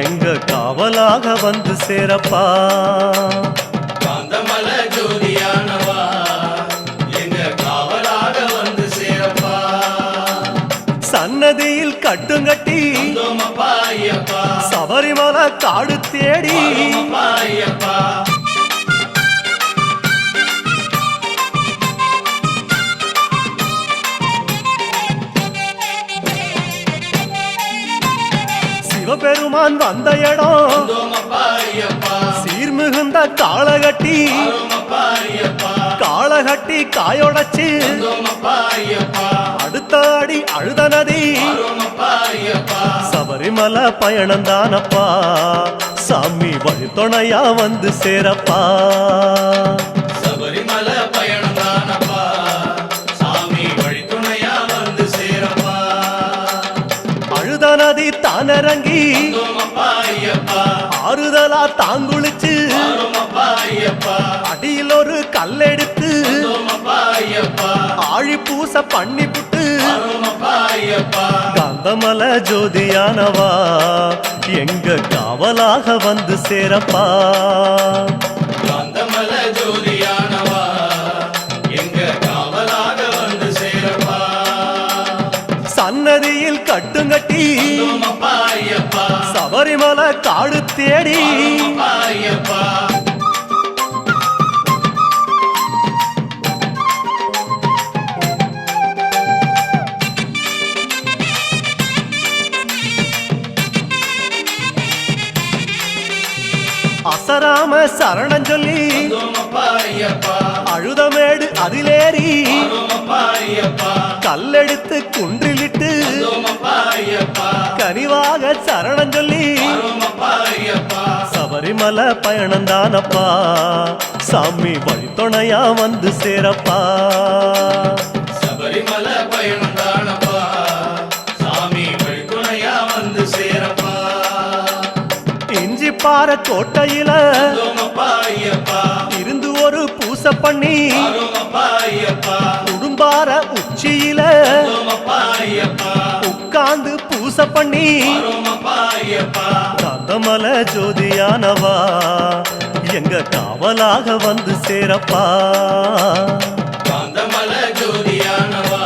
எங்க காவலாக வந்து சேரப்பா காந்தமல ஜோதியானவா எங்க காவலாக வந்து சேரப்பா சன்னதியில் கட்டுங்கட்டி அப்பா ஐயப்பா சபரிமலை காடு தேடி அப்பா ஐயப்பா சிவபெருமான் வந்த இடம் அப்பா ஐயப்பா சீர்மிகுந்த காளகட்டி அப்பா ஐயப்பா காளகட்டி காயொடச்சு அப்பா ஐயப்பா அடுத்த அடி அழுத நதி அப்பா ஐயப்பா சபரிமலை பயணம் தானப்பா சாமி வழித்துணையா வந்து சேரப்பா சபரிமலை பயணம் தானப்பா சாமி வழித்துணையா வந்து சேரப்பா அழுத நதி தானிறங்கி அப்பா ஐயப்பா ஆறுதலா தாங்குளிச்சு அப்பா ஐயப்பா அடியில் ஒரு கல்லெடுத்து அப்பா ஐயப்பா ஆழி பூச பண்ணி புட்டு அப்பா ஐயப்பா காந்தமல ஜோதியானவா எங்க காவலாக வந்து சேரப்பா காந்தமல ஜோதியானவா எங்க காவலாக வந்து சேரப்பா சன்னதியில் கட்டுங்கட்டி அப்பா ஐயப்பா சபரிமலை காடு தேடி அப்பா ஐயப்பா அசராம சரணம் சொல்லி அப்பா ஐயப்பா அழுதமேடு அதிலேறி அப்பா ஐயப்பா கல்லெடுத்து குன்றிலிட்டு அப்பா ஐயப்பா கனிவாக சரணம் சொல்லி அப்பா ஐயப்பா சபரிமலை பயணம் தானப்பா சாமி வழித்துணையா வந்து சேரப்பா சபரிமலை பயணம் தானப்பா சாமி வழித்துணையா வந்து சேரப்பா இஞ்சி பாற கோட்டையில அப்பா ஐயப்பா இருந்து ஒரு பூசை பண்ணி அப்பா ஐயப்பா குடும்பார உச்சியில அப்பா ஐயப்பா உட்கார்ந்து பூசை பண்ணி அப்பா ஐயப்பா காந்தமல ஜோதியானவா எங்க காவலாக வந்து சேரப்பா காந்தமல ஜோதியானவா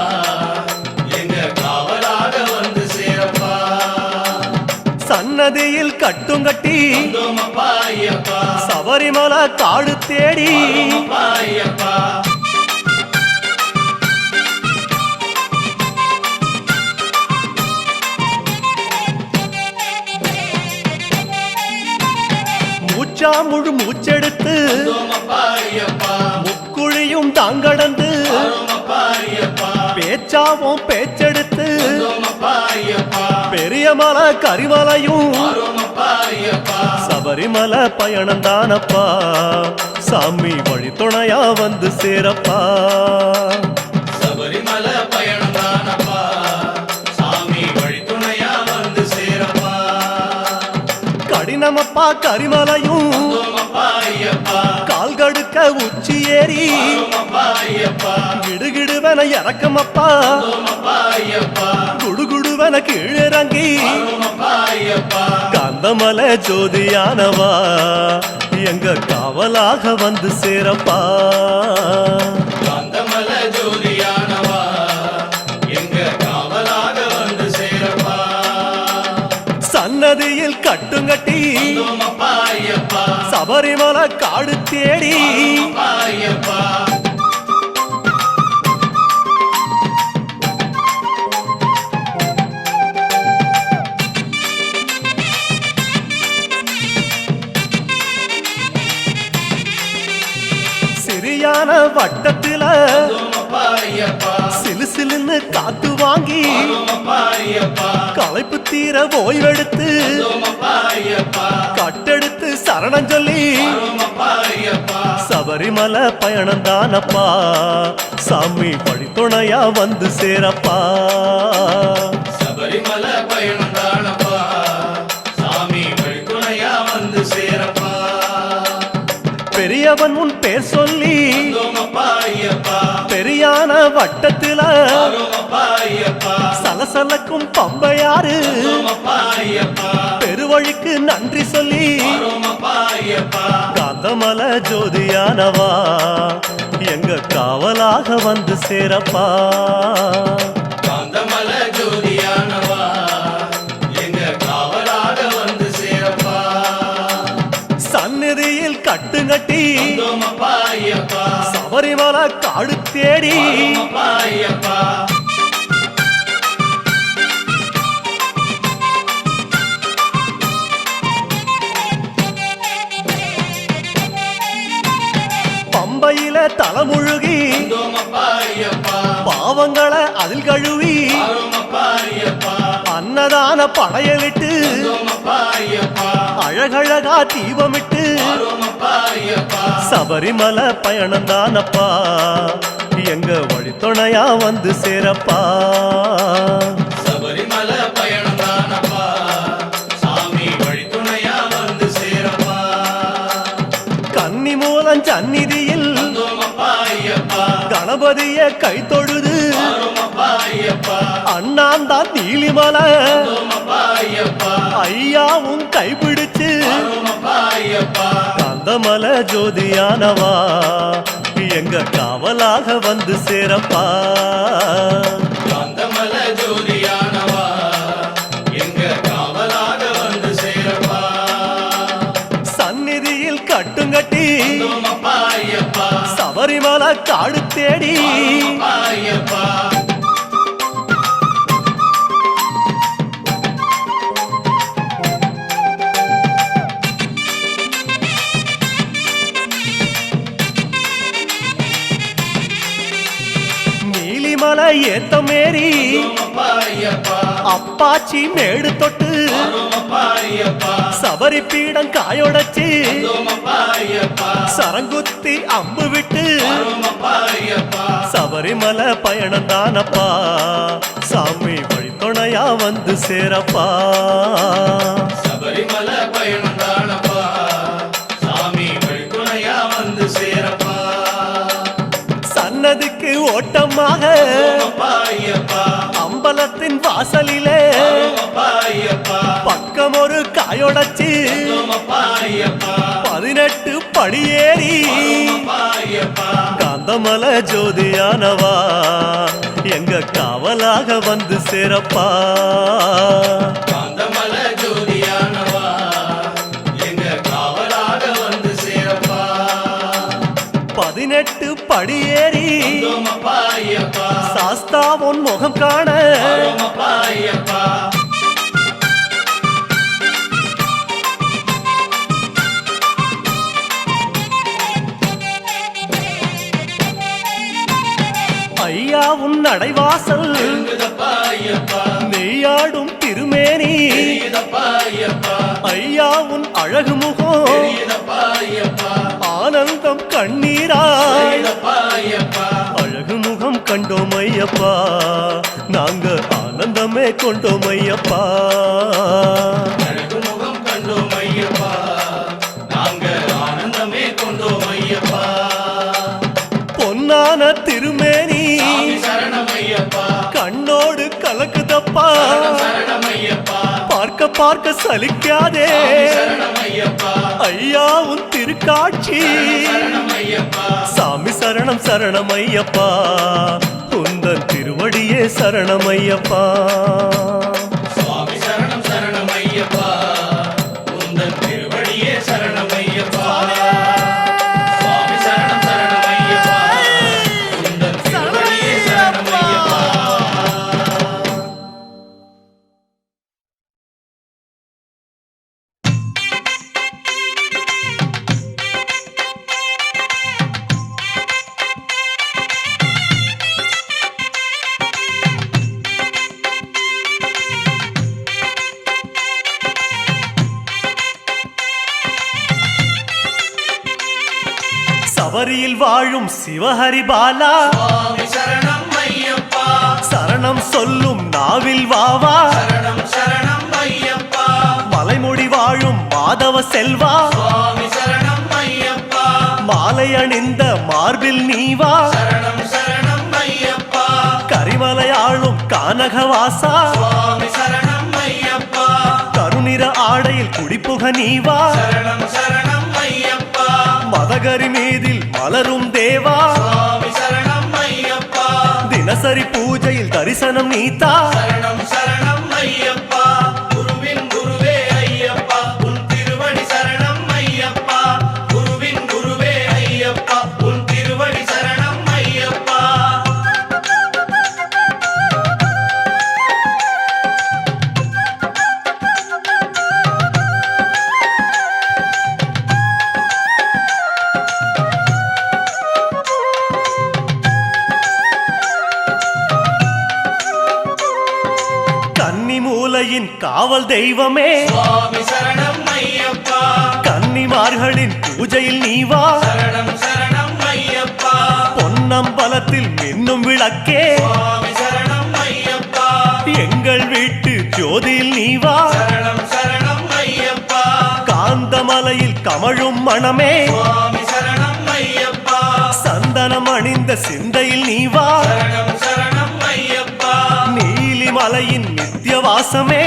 எங்க காவலாக வந்து சேரப்பா சன்னதியில் கட்டுங்கட்டி அப்பா ஐயப்பா சபரிமலை காடு தேடி அப்பா ஐயப்பா மூச்சா முழு மூச்செடுத்து அப்பா ஐயப்பா முக்குழியும் தாங்கடந்து அப்பா ஐயப்பா பேச்சாவும் பேச்செடுத்து அப்பா ஐயப்பா பெரிய மலை கரிமலையும் அப்பா ஐயப்பா சபரிமலை பயணம் தானப்பா சாமி வழித்துணையா வந்து சேரப்பா சபரிமலை பயணம் தானப்பா கண்ணமப்பா கரிமலையும் கால் கடுக்க உச்சி ஏறி கிடுகிடுவன இறக்கமப்பா குடுகுடுவன கீழிறங்கி காந்தமலை ஜோதியானவா எங்க காவலாக வந்து சேரப்பா காந்தமலை ஜோதியானவா எங்க காவலாக வந்து சேரப்பா சன்னதியில் கட்டுங்கட்டி அப்பா ஐயப்பா சபரிமலை காடு தேடி அப்பா ஐயப்பா சிறியான வட்டத்தில அப்பா ஐயப்பா சிலு சிலுன்னு காத்து வாங்கி அப்பா ஐயப்பா களைப்பு தீர ஓய்வெடுத்து அப்பா ஐயப்பா கட்டெடுத்து சரணம் சொல்லி அப்பா ஐயப்பா சபரிமலை பயணம் தானப்பா சாமி வழித்துணையா வந்து சேரப்பா சபரிமலை பயணம் தானப்பா சாமி வழித்துணையா வந்து சேரப்பா பெரியவன் உன் பேர் சொல்லி அப்பா ஐயப்பா பெரியான வட்டத்தில அப்பா ஐயப்பா சலசலக்கும் பம்பையாறு அப்பா ஐயப்பா பெருவழிக்கு நன்றி சொல்லி அப்பா ஐயப்பா காந்தமலை ஜோதியானவா எங்க காவலாக வந்து சேரப்பா காந்தமலை ஜோதியானவா எங்க காவலாக வந்து சேரப்பா சந்நிதியில் கட்டுங்கட்டி அப்பா ஐயப்பா சபரிமலை காடு தேடி அப்பா ஐயப்பா பம்பையில தலைமுழுகி அப்பா ஐயப்பா பாவங்களை அதில் கழுவி அப்பா ஐயப்பா அன்னதான படையலிட்டு அப்பா ஐயப்பா அழகழகா தீபமிட்டு அப்பா ஐயப்பா சபரிமலை பயணம் தானப்பா எங்க வழித்துணையா வந்து சேரப்பா சபரிமலை பயணம் தானப்பா சாமி வழித்துணையா வந்து சேரப்பா கன்னி மூலம் சந்நிதியில் அப்பா ஐயப்பா கணபதிய கை தொழுது அப்பா ஐயப்பா அண்ணாந்தான் நீலிமலை அப்பா ஐயப்பா ஐயாவும் கைப்பிடிச்சு அப்பா ஐயப்பா காந்தமலை ஜோதியானவா எங்க காவலாக வந்து சேரப்பா காந்தமலை ஜோதியானவா எங்க காவலாக வந்து சேரப்பா சந்நிதியில் கட்டுங்கட்டி அப்பா ஐயப்பா சபரிமலை காடு தேடி அப்பா ஐயப்பா நீலிமலை ஏத்த மேரி அப்பா ஐயப்பா அப்பாச்சி மேடு தொட்டு அப்பா ஐயப்பா சபரி பீடம் காயோடச்சு அப்பா ஐயப்பா சரங்குத்தி அம்பு விட்டு அப்பா ஐயப்பா சபரிமலை பயணம் தானப்பா சாமி வழித்துணையா வந்து சேரப்பா சபரிமலை பயணம் தானப்பா சாமி வழித்துணையா வந்து சேரப்பா சன்னதிக்கு ஓட்டமாக அப்பா ஐயப்பா அம்பலத்தின் வாசலிலே அப்பா ஐயப்பா பக்கம் ஒரு காயோடச்சு அப்பா ஐயப்பா 18 படியேறி அப்பா ஐயப்பா காந்தமலை ஜோதியானவா எங்க காவலாக வந்து சேரப்பா காந்தமலை ஜோதியானவா எங்க காவலாக வந்து சேரப்பா 18 படியேறி அப்பா ஐயப்பா சாஸ்தா உன் முகம் காண அப்பா ஐயப்பா ஐயா உன் நடைவாசல் அப்பா ஐயப்பா நெய்யாடும் திருமேனி அப்பா ஐயப்பா ஐயா உன் அழகு முகம் அப்பா ஐயப்பா ஆனந்தம் கண்ணீராய் அப்பா ஐயப்பா அழகு முகம் கண்டோம் ஐயப்பா நாங்க ஆனந்தமே கொண்டோம் ஐயப்பா அழகு முகம் கண்டோம் ஐயப்பா திருமேனி கண்ணோடு கலக்குதப்பா பார்க்க பார்க்க சலிக்காதே ஐயா உன் திருக்காட்சி சாமி சரணம் சரணம் ஐயப்பா உந்தன் திருவடியே சரணம் ஐயப்பா சபரியில் வாழும் சிவஹரி பாலா சரணம் சொல்லும் நாவில் வாவா மலைமுடி வாழும் மாதவ செல்வா மாலை அணிந்த மார்பில் நீவா கரிமலையாளும் கானகவாசா கருநிற ஆடையில் குடிப்புக நீவா மதகரி மீதில் மலரும் தேவா தினசரி பூஜையில் தரிசனம் நீத்தா மூலையின் காவல் தெய்வமே கன்னிமார்களின் பூஜையில் நீவா பொன்னம்பலத்தில் மின்னும் விளக்கே எங்கள் வீட்டு ஜோதியில் நீவா காந்தமலையில் கமழும் மணமே சந்தனம் அணிந்த சிந்தையில் நீவா நீலிமலையின் நித்தியவாசமே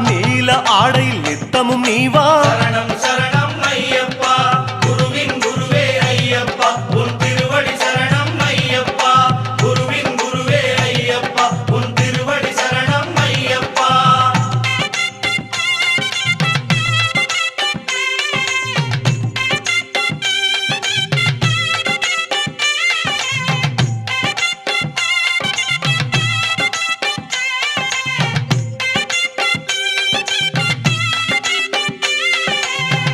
நீல ஆடையில் நித்தமும் நீவா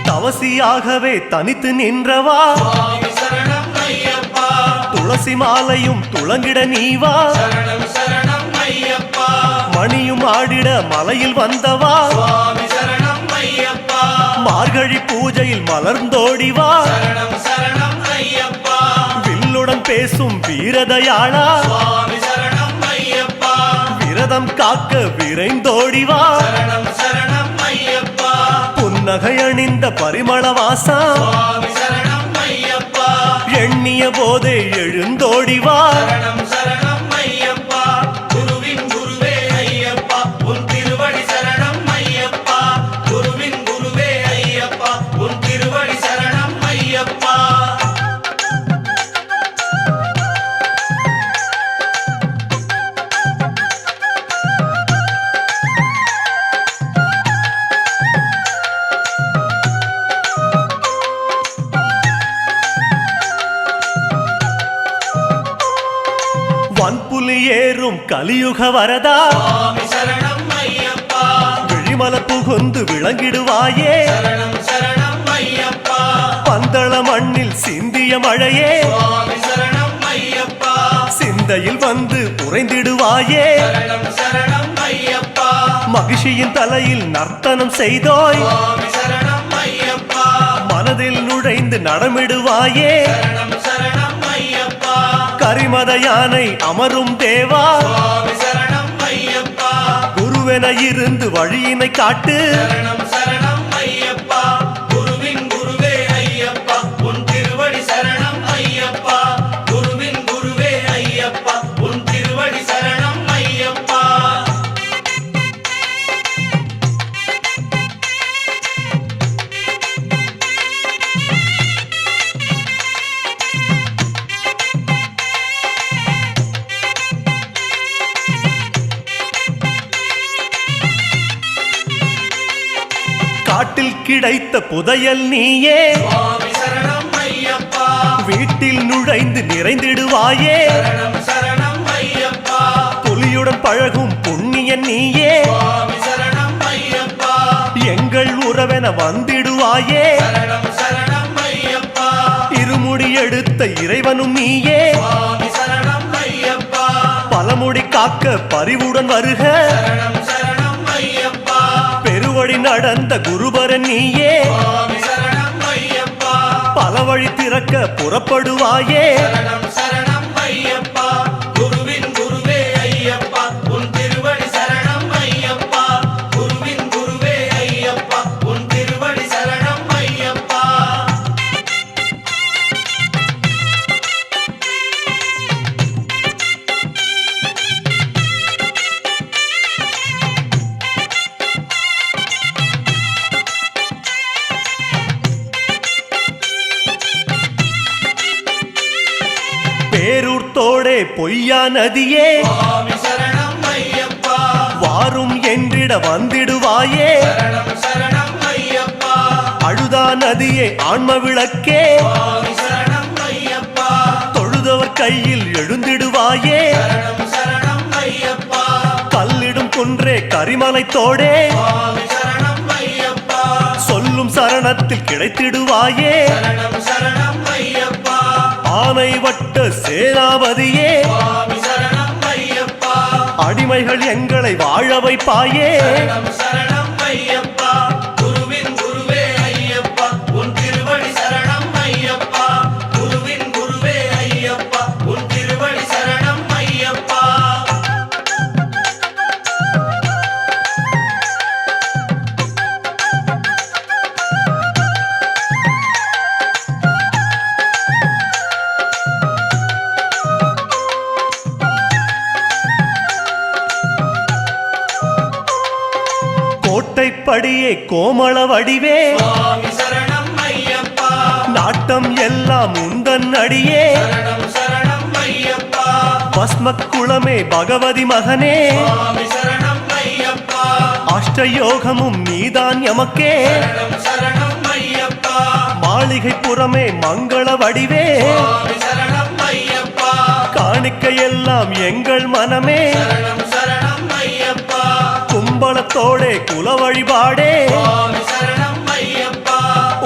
தவசியாகவே தனித்து நின்றவா துளசி மாலையும் துளங்கிட நீவா மணியும் ஆடிட மலையில் வந்தவா மார்கழி பூஜையில் மலர்ந்தோடிவா வில்லுடன் பேசும் வீரதயாளா விரதம் காக்க விரைந்தோடிவா புன்னகை அணிந்த பரிமள வாசா எண்ணிய போதே எழுந்தோடிவா வன்புலி ஏறும் கலியுக வரதா விழிமல புகுந்து விளங்கிடுவாயே பந்தள மண்ணில் சிந்திய மழையே சிந்தையில் வந்து உறைந்திடுவாயே மகிழ்ச்சியின் தலையில் நர்த்தனம் செய்தோய் மனதில் நுழைந்து நடமிடுவாயே கரிமத யானை அமரும் தேவா குருவென இருந்து வழியினை காட்டு குருவின் குருவே ஐயப்பா உன் திருவடி சரணம் ஐயப்பா கிடைத்த புதையல் நீயே சுவாமி சரணம் ஐயப்பா வீட்டில் நுழைந்து நிறைந்திடுவாயே சரணம் சரணம் ஐயப்பா புலியுடன் பழகும் புண்ணியன் நீயே சுவாமி சரணம் ஐயப்பா எங்கள் உறவென வந்திடுவாயே சரணம் சரணம் ஐயப்பா இருமுடி எடுத்த இறைவனும் நீயே சுவாமி சரணம் ஐயப்பா பலமுடி காக்க பரிவுடன் வருக சரணம் சரணம் ஐயப்பா பெருவழி நடந்த குருபரன் நீயே சுவாமி சரணம் ஐயப்பா பல வழி திறக்க புறப்படுவாயே சரணம் சரணம் ஐயப்பா குருவின் குருவே ஐயப்பா உன் திருவடி சரணம் ஐயப்பா குருவின் குருவே ஐயப்பா உன் திருவடி சரணம் ஐயப்பா பேரூர் தோடே பொய்யா நதியே சுவாமி சரணம் ஐயப்பா வாரும் என்றிட வந்திடுவாயே சரணம் சரணம் ஐயப்பா அழுதா நதியே ஆன்ம விளக்கே சுவாமி சரணம் ஐயப்பா தொழுதவர் கையில் எழுந்திடுவாயே சரணம் சரணம் ஐயப்பா கல்லிடும் குன்றே கரிமலை தோடே சுவாமி சரணம் ஐயப்பா சொல்லும் சரணத்தில் கிடைத்திடுவாயே சரணம் சரணம் ஐயப்பா ஆனை வட்ட சேனாபதியே சுவாமி சரணம் ஐயப்பா அடிமைகள் எங்களை வாழ வைப்பாயே சரணம் சரணம் ஐயப்பா குருவின் குருவே ஐயப்பா உன் திருவடி சரணம் ஐயப்பா குருவின் குருவே ஐயப்பா உன் திருவடி சரணம் ஐயப்பா கோட்டைப்படியே கோமள வடிவே சுவாமி சரணம் ஐயப்பா நாட்டம் எல்லாம் உந்தன் அடியே சரணம் சரணம் ஐயப்பா பஸ்ம குளமே பகவதி மகனே சுவாமி சரணம் ஐயப்பா அஷ்டயோகமும் நீதான் எமக்கே சரணம் சரணம் ஐயப்பா மாளிகை புறமே மங்கள வடிவே சுவாமி சரணம் ஐயப்பா காணிக்கையெல்லாம் எங்கள் மனமே சரணம் சரணம் ஐயப்பா கும்பலத்தோடே குல வழிபாடே சுவாமி சரணம் ஐயப்பா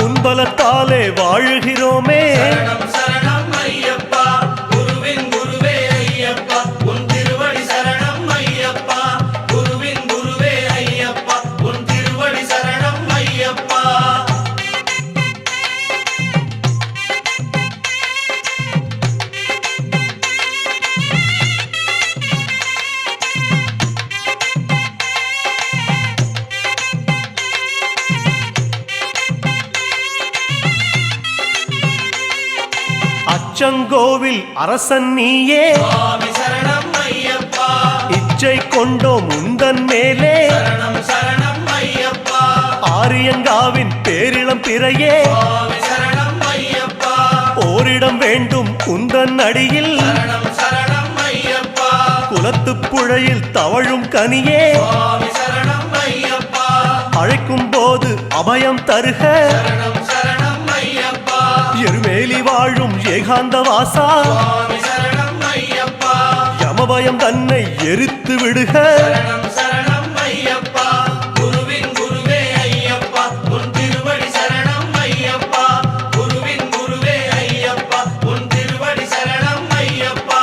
உன்பலத்தாலே வாழுகிறோமே சரணம் சரணம் ஐயப்பா குருவின் குருவே ஐயப்பா உன் திருவடி சரணம் ஐயப்பா குருவின் குருவே ஐயப்பா உன் திருவடி சரணம் ஐயப்பா அச்சங்கோவில் அரசன் நீயே சுவாமி சரணம் ஐயப்பா இச்சை கொண்டோம் உந்தன் மேலே சரணம் சரணம் ஐயப்பா ஆரியங்காவின் பேரிளம் பிறையே சுவாமி சரணம் ஐயப்பா ஓரிடம் வேண்டும் உந்தன் அடியில் சரணம் சரணம் ஐயப்பா குலத்துப் புழையில் தவழும் கனியே சுவாமி சரணம் ஐயப்பா அழைக்கும் போது அபயம் தருக சரணம் சரணம் ஐயப்பா எருமேலி வாழும் ஏகாந்த வாசா சுவாமி சரணம் ஐயப்பா யமபயம் தன்னை எரித்து விடுக சரணம் சரணம் ஐயப்பா குருவின் குருவே ஐயப்பா உன் திருவடி சரணம் ஐயப்பா குருவின் குருவே ஐயப்பா உன் திருவடி சரணம் ஐயப்பா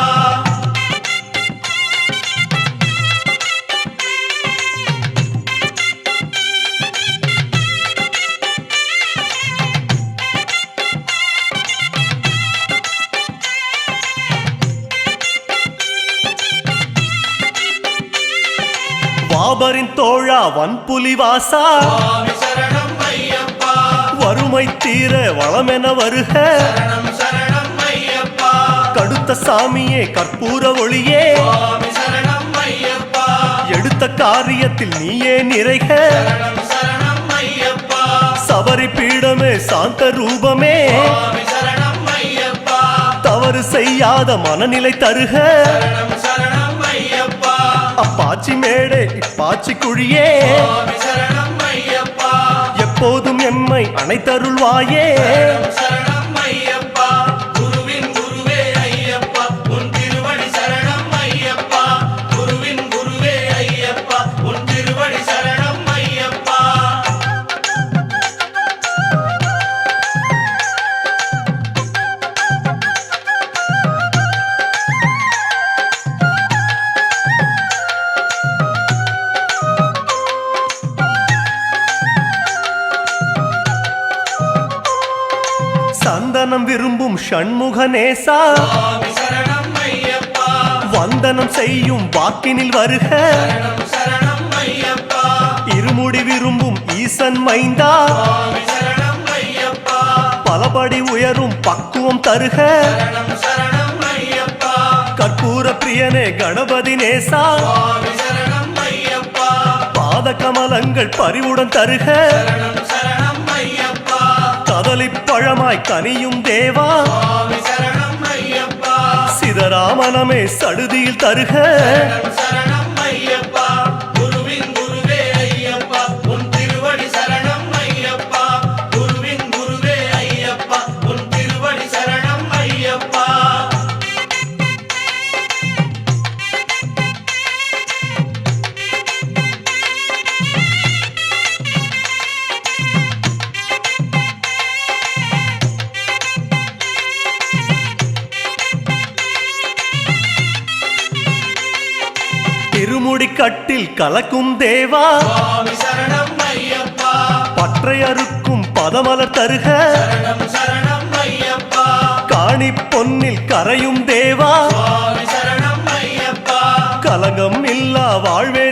வாபரின் தோழா வன்புலி வாசா சுவாமி சரணம் ஐயப்பா வறுமை தீர வளமென வருக சரணம் சரணம் ஐயப்பா கடுத்த சாமியே கற்பூர ஒளியே சுவாமி சரணம் ஐயப்பா எடுத்த காரியத்தில் நீயே நிறைக சரணம் சரணம் ஐயப்பா சபரி பீடமே சாந்த ரூபமே சுவாமி சரணம் ஐயப்பா தவறு செய்யாத மனநிலை தருக சரணம் சரணம் ஐயப்பா அப்பாச்சி மேடே இப்பாச்சி குழியே சுவாமி சரணம் ஐயப்பா எப்போதும் எம்மை அணைத்தருள்வாயே சரணம் ஐயப்பா குருவின் குருவே ஐயப்பா உன் திருவடி சரணம் ஐயப்பா குருவின் குருவே ஐயப்பா உன் திருவடி சரணம் ஐயப்பா சந்தனம் விரும்பும் ஷண்முகநேசா சுவாமி சரணம் ஐயப்பா வந்தனம் செய்யும் வாக்கினில் வருக சரணம் சரணம் ஐயப்பா இருமுடி விரும்பும் ஈசன் மைந்தா சுவாமி சரணம் ஐயப்பா பலபடி உயரும் பக்குவம் தருக சரணம் சரணம் ஐயப்பா கற்பூர பிரியனே கணபதி நேசா சுவாமி சரணம் ஐயப்பா பாத கமலங்கள் பரிவுடன் தருக சரணம் சரணம் ஐயப்பா கதலிப் பழமாய் கனியும் தேவா சுவாமி சரணம் ஐயப்பா சிதராமனமே சடுதியில் தருக சரணம் சரணம் ஐயப்பா குருவின் குருவே ஐயப்பா உன் திருவடி சரணம் ஐயப்பா குருவின் குருவே ஐயப்பா உன் திருவடி சரணம் ஐயப்பா திருமுடி கட்டில் கலக்கும் தேவா சுவாமி சரணம் ஐயப்பா பற்றை அறுக்கும் பதமலர் தருக சரணம் சரணம் ஐயப்பா காணி பொன்னில் கரையும் தேவா சுவாமி சரணம் ஐயப்பா கலங்கம் இல்லா வாழ்வே